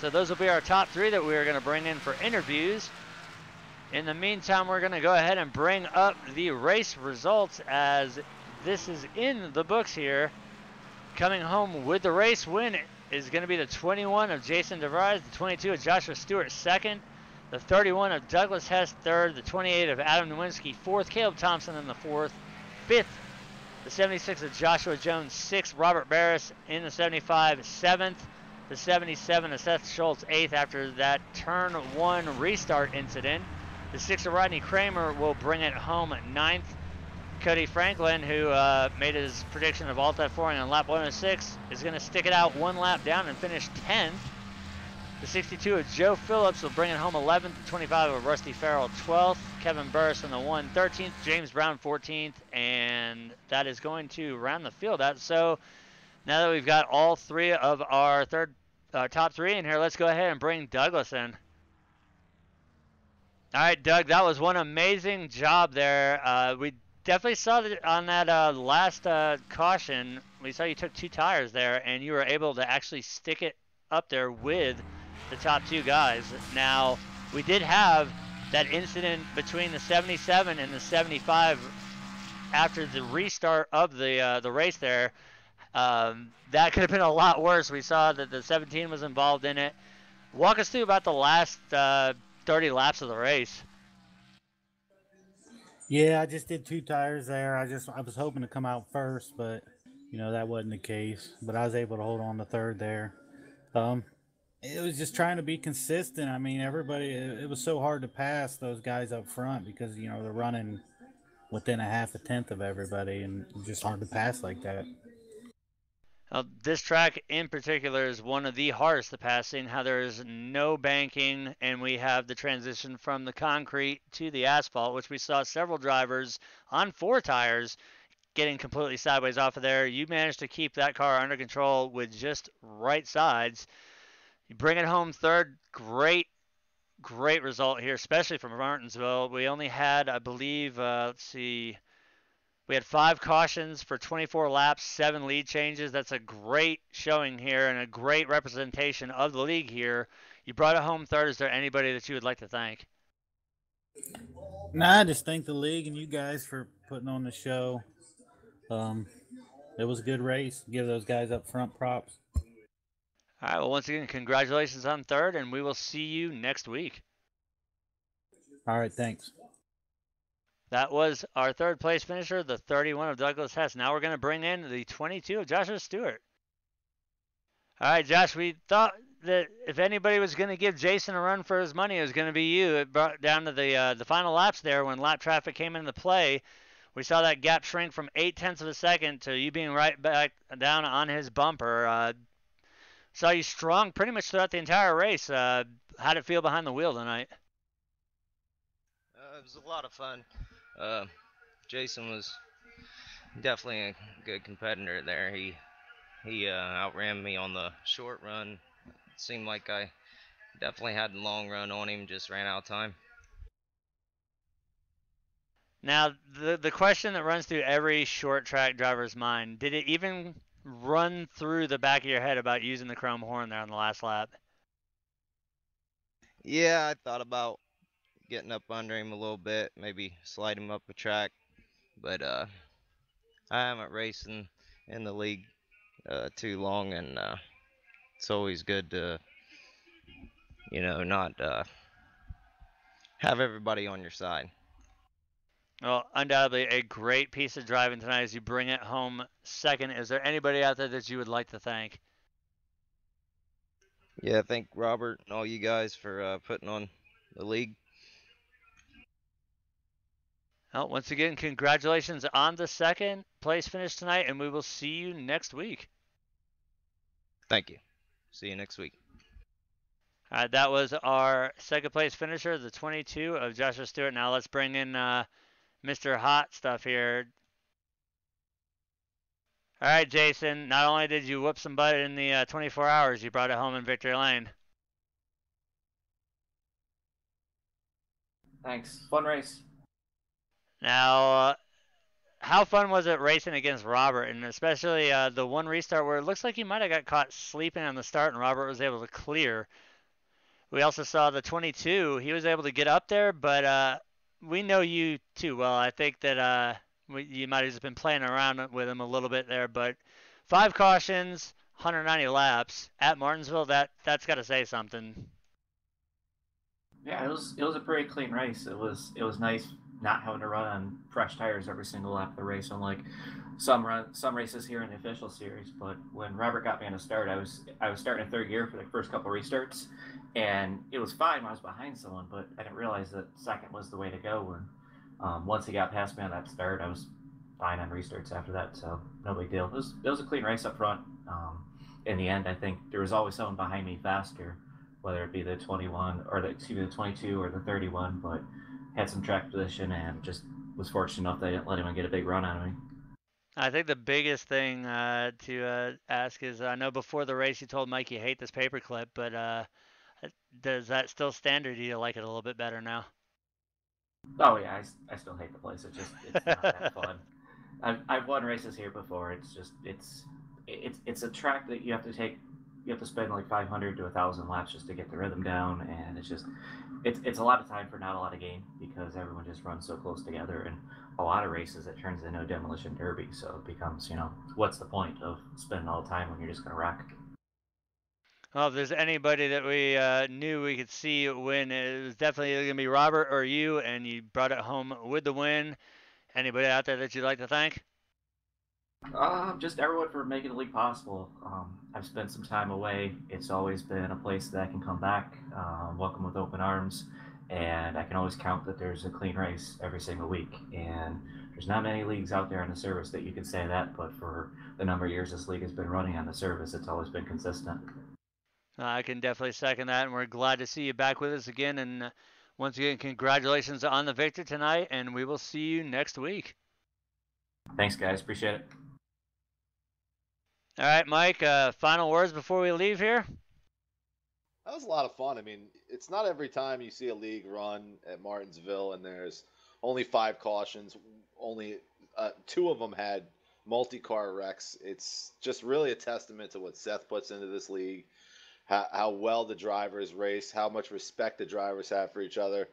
So those will be our top 3 that we are going to bring in for interviews. In the meantime, we're going to go ahead and bring up the race results, as this is in the books here. Coming home with the race win is going to be the 21 of Jason DeVries, the 22 of Joshua Stewart 2nd, The 31 of Douglas Hess, third. The 28 of Adam Nowinski, fourth. Caleb Thompson in the fourth. Fifth, the 76 of Joshua Jones, sixth. Robert Barris in the 75, seventh. The 77 of Seth Schultz, eighth, after that turn one restart incident. The 6 of Rodney Kramer will bring it home at ninth. Cody Franklin, who made his prediction of alt F4ing on lap 106, is going to stick it out one lap down and finish 10th. The 62 of Joe Phillips will bring it home 11th. The 25 of Rusty Farrell 12th. Kevin Burris in the 1 13th. James Brown 14th. And that is going to round the field out. So now that we've got all three of our top three in here, let's go ahead and bring Douglas in. All right, Doug, that was one amazing job there. We definitely saw that on that last caution. We saw you took 2 tires there, and you were able to actually stick it up there with the top 2 guys. Now, we did have that incident between the 77 and the 75 after the restart of the race there. That could have been a lot worse. We saw that the 17 was involved in it. Walk us through about the last 30 laps of the race. Yeah, I just did 2 tires there. I was hoping to come out first, but that wasn't the case. But I was able to hold on to third there. It was just trying to be consistent. I mean, everybody, it was so hard to pass those guys up front because they're running within a half a tenth of everybody, and it's just hard to pass like that. This track in particular is one of the hardest to pass, in how there is no banking, and we have the transition from the concrete to the asphalt, which we saw several drivers on 4 tires getting completely sideways off of there. You managed to keep that car under control with just right sides. You bring it home third. Great result here, especially from Martinsville. We only had, I believe, let's see, we had 5 cautions for 24 laps, 7 lead changes. That's a great showing here and a great representation of the league here. You brought it home third. Is there anybody that you would like to thank? I just thank the league and you guys for putting on the show. It was a good race. Give those guys up front props. All right, well, once again, congratulations on third, and we will see you next week. All right, thanks. That was our third place finisher, the 31 of Douglas Hess. Now we're going to bring in the 22 of Joshua Stewart. All right, Josh, we thought that if anybody was going to give Jason a run for his money, it was going to be you. It brought down to the final laps there when lap traffic came into play. We saw that gap shrink from 0.8 of a second to you being right back down on his bumper. Saw you strong pretty much throughout the entire race. How'd it feel behind the wheel tonight? It was a lot of fun. Jason was definitely a good competitor there. He outran me on the short run. It seemed like I definitely had the long run on him, just ran out of time. Now, the question that runs through every short track driver's mind, did it even run through the back of your head about using the chrome horn there on the last lap? Yeah, I thought about getting up under him a little bit, maybe slide him up a track, but I haven't raced in the league too long, and it's always good to not have everybody on your side. Well, undoubtedly a great piece of driving tonight as you bring it home second. Is there anybody out there that you would like to thank? Yeah, thank Robert and all you guys for putting on the league. Well, once again, congratulations on the second place finish tonight, and we will see you next week. Thank you. See you next week. All right, that was our second place finisher, the 22 of Joshua Stewart. Now let's bring in Mr. Hot Stuff here. All right, Jason, not only did you whoop some butt in the 24 hours, you brought it home in victory lane. Thanks. Fun race. Now, how fun was it racing against Robert, and especially the one restart where it looks like he might have got caught sleeping on the start and Robert was able to clear. We also saw the 22. He was able to get up there, but we know you too well. I think that you might have just been playing around with him a little bit there, but 5 cautions, 190 laps at Martinsville, that's got to say something. Yeah, it was a pretty clean race. It was nice not having to run on fresh tires every single lap of the race, unlike some races here in the official series. But when Robert got me on a start, I was starting in third gear for the first couple restarts, and it was fine when I was behind someone, but I didn't realize that second was the way to go. When once he got past me on that start, I was fine on restarts after that, so no big deal. It was a clean race up front. In the end, I think there was always someone behind me faster, whether it be the 21 or the 22 or the 31, but had some track position and just was fortunate enough that I didn't let anyone get a big run on me. I think the biggest thing to ask is, I know before the race you told Mike you hate this paperclip, but does that still stand, or do you like it a little bit better now? Oh yeah, I still hate the place. It's not that fun. I've won races here before. It's a track that you have to spend like 500 to 1,000 laps just to get the rhythm down, and it's a lot of time for not a lot of gain because everyone just runs so close together. And a lot of races it turns into a demolition derby, so it becomes, what's the point of spending all the time when you're just gonna wreck? Well, if there's anybody that we knew we could see win, it was definitely going to be Robert or you, and you brought it home with the win. Anybody out there that you'd like to thank? Just everyone for making the league possible. I've spent some time away. It's always been a place that I can come back, welcome with open arms, and I can always count that there's a clean race every single week. And there's not many leagues out there on the service that you can say that, but for the number of years this league has been running on the service, it's always been consistent. I can definitely second that, and we're glad to see you back with us again. And once again, congratulations on the victory tonight, and we will see you next week. Thanks, guys. Appreciate it. All right, Mike, final words before we leave here? That was a lot of fun. I mean, it's not every time you see a league run at Martinsville and there's only 5 cautions. Only 2 of them had multi-car wrecks. It's just really a testament to what Seth puts into this league, how well the drivers race, how much respect the drivers have for each other.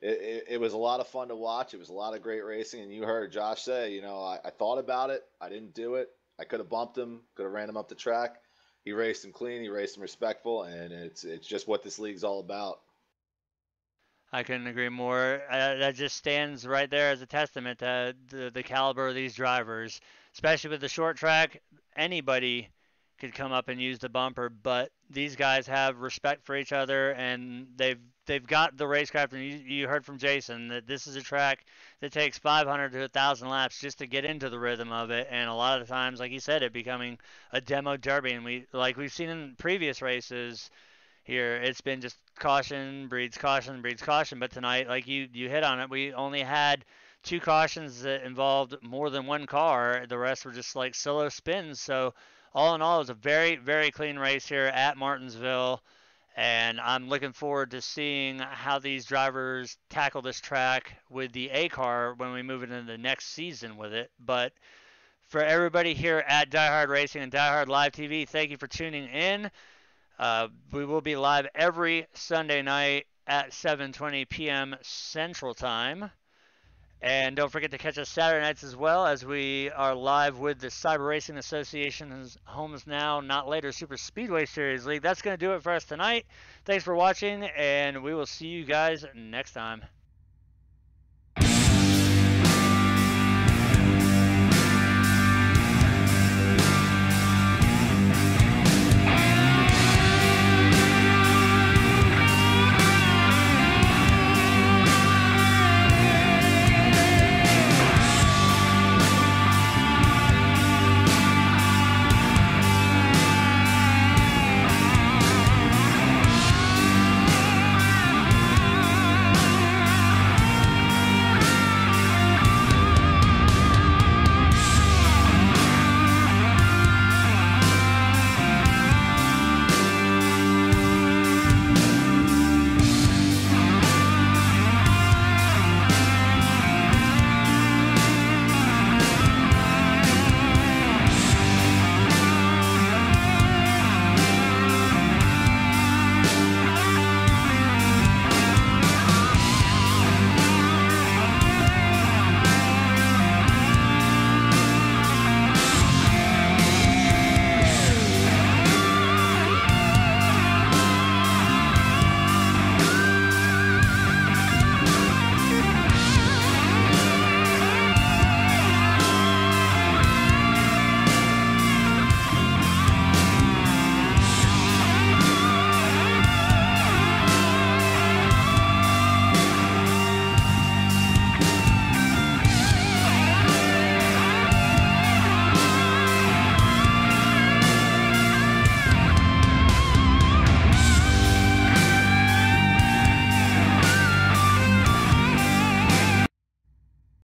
It was a lot of fun to watch. It was a lot of great racing. And you heard Josh say, I thought about it. I didn't do it. I could have bumped him, could have ran him up the track. He raced him clean. He raced him respectful, and it's just what this league's all about. I couldn't agree more. That just stands right there as a testament to the caliber of these drivers, especially with the short track. Anybody could come up and use the bumper, but these guys have respect for each other, and they've got the racecraft. And you heard from Jason that this is a track that takes 500 to 1,000 laps just to get into the rhythm of it, and a lot of the times, like he said, it becoming a demo derby. And we've seen in previous races here, it's been just caution breeds caution breeds caution. But tonight, like you hit on it, we only had 2 cautions that involved more than one car. The rest were just like solo spins. So all in all, it was a very, very clean race here at Martinsville, and I'm looking forward to seeing how these drivers tackle this track with the A car when we move it into the next season with it. But for everybody here at Diehard Racing and Diehard Live TV, thank you for tuning in. We will be live every Sunday night at 7:20 p.m. Central Time. And don't forget to catch us Saturday nights as well, as we are live with the Cyber Racing Association's Homes Now, Not Later Super Speedway Series League. That's going to do it for us tonight. Thanks for watching, and we will see you guys next time.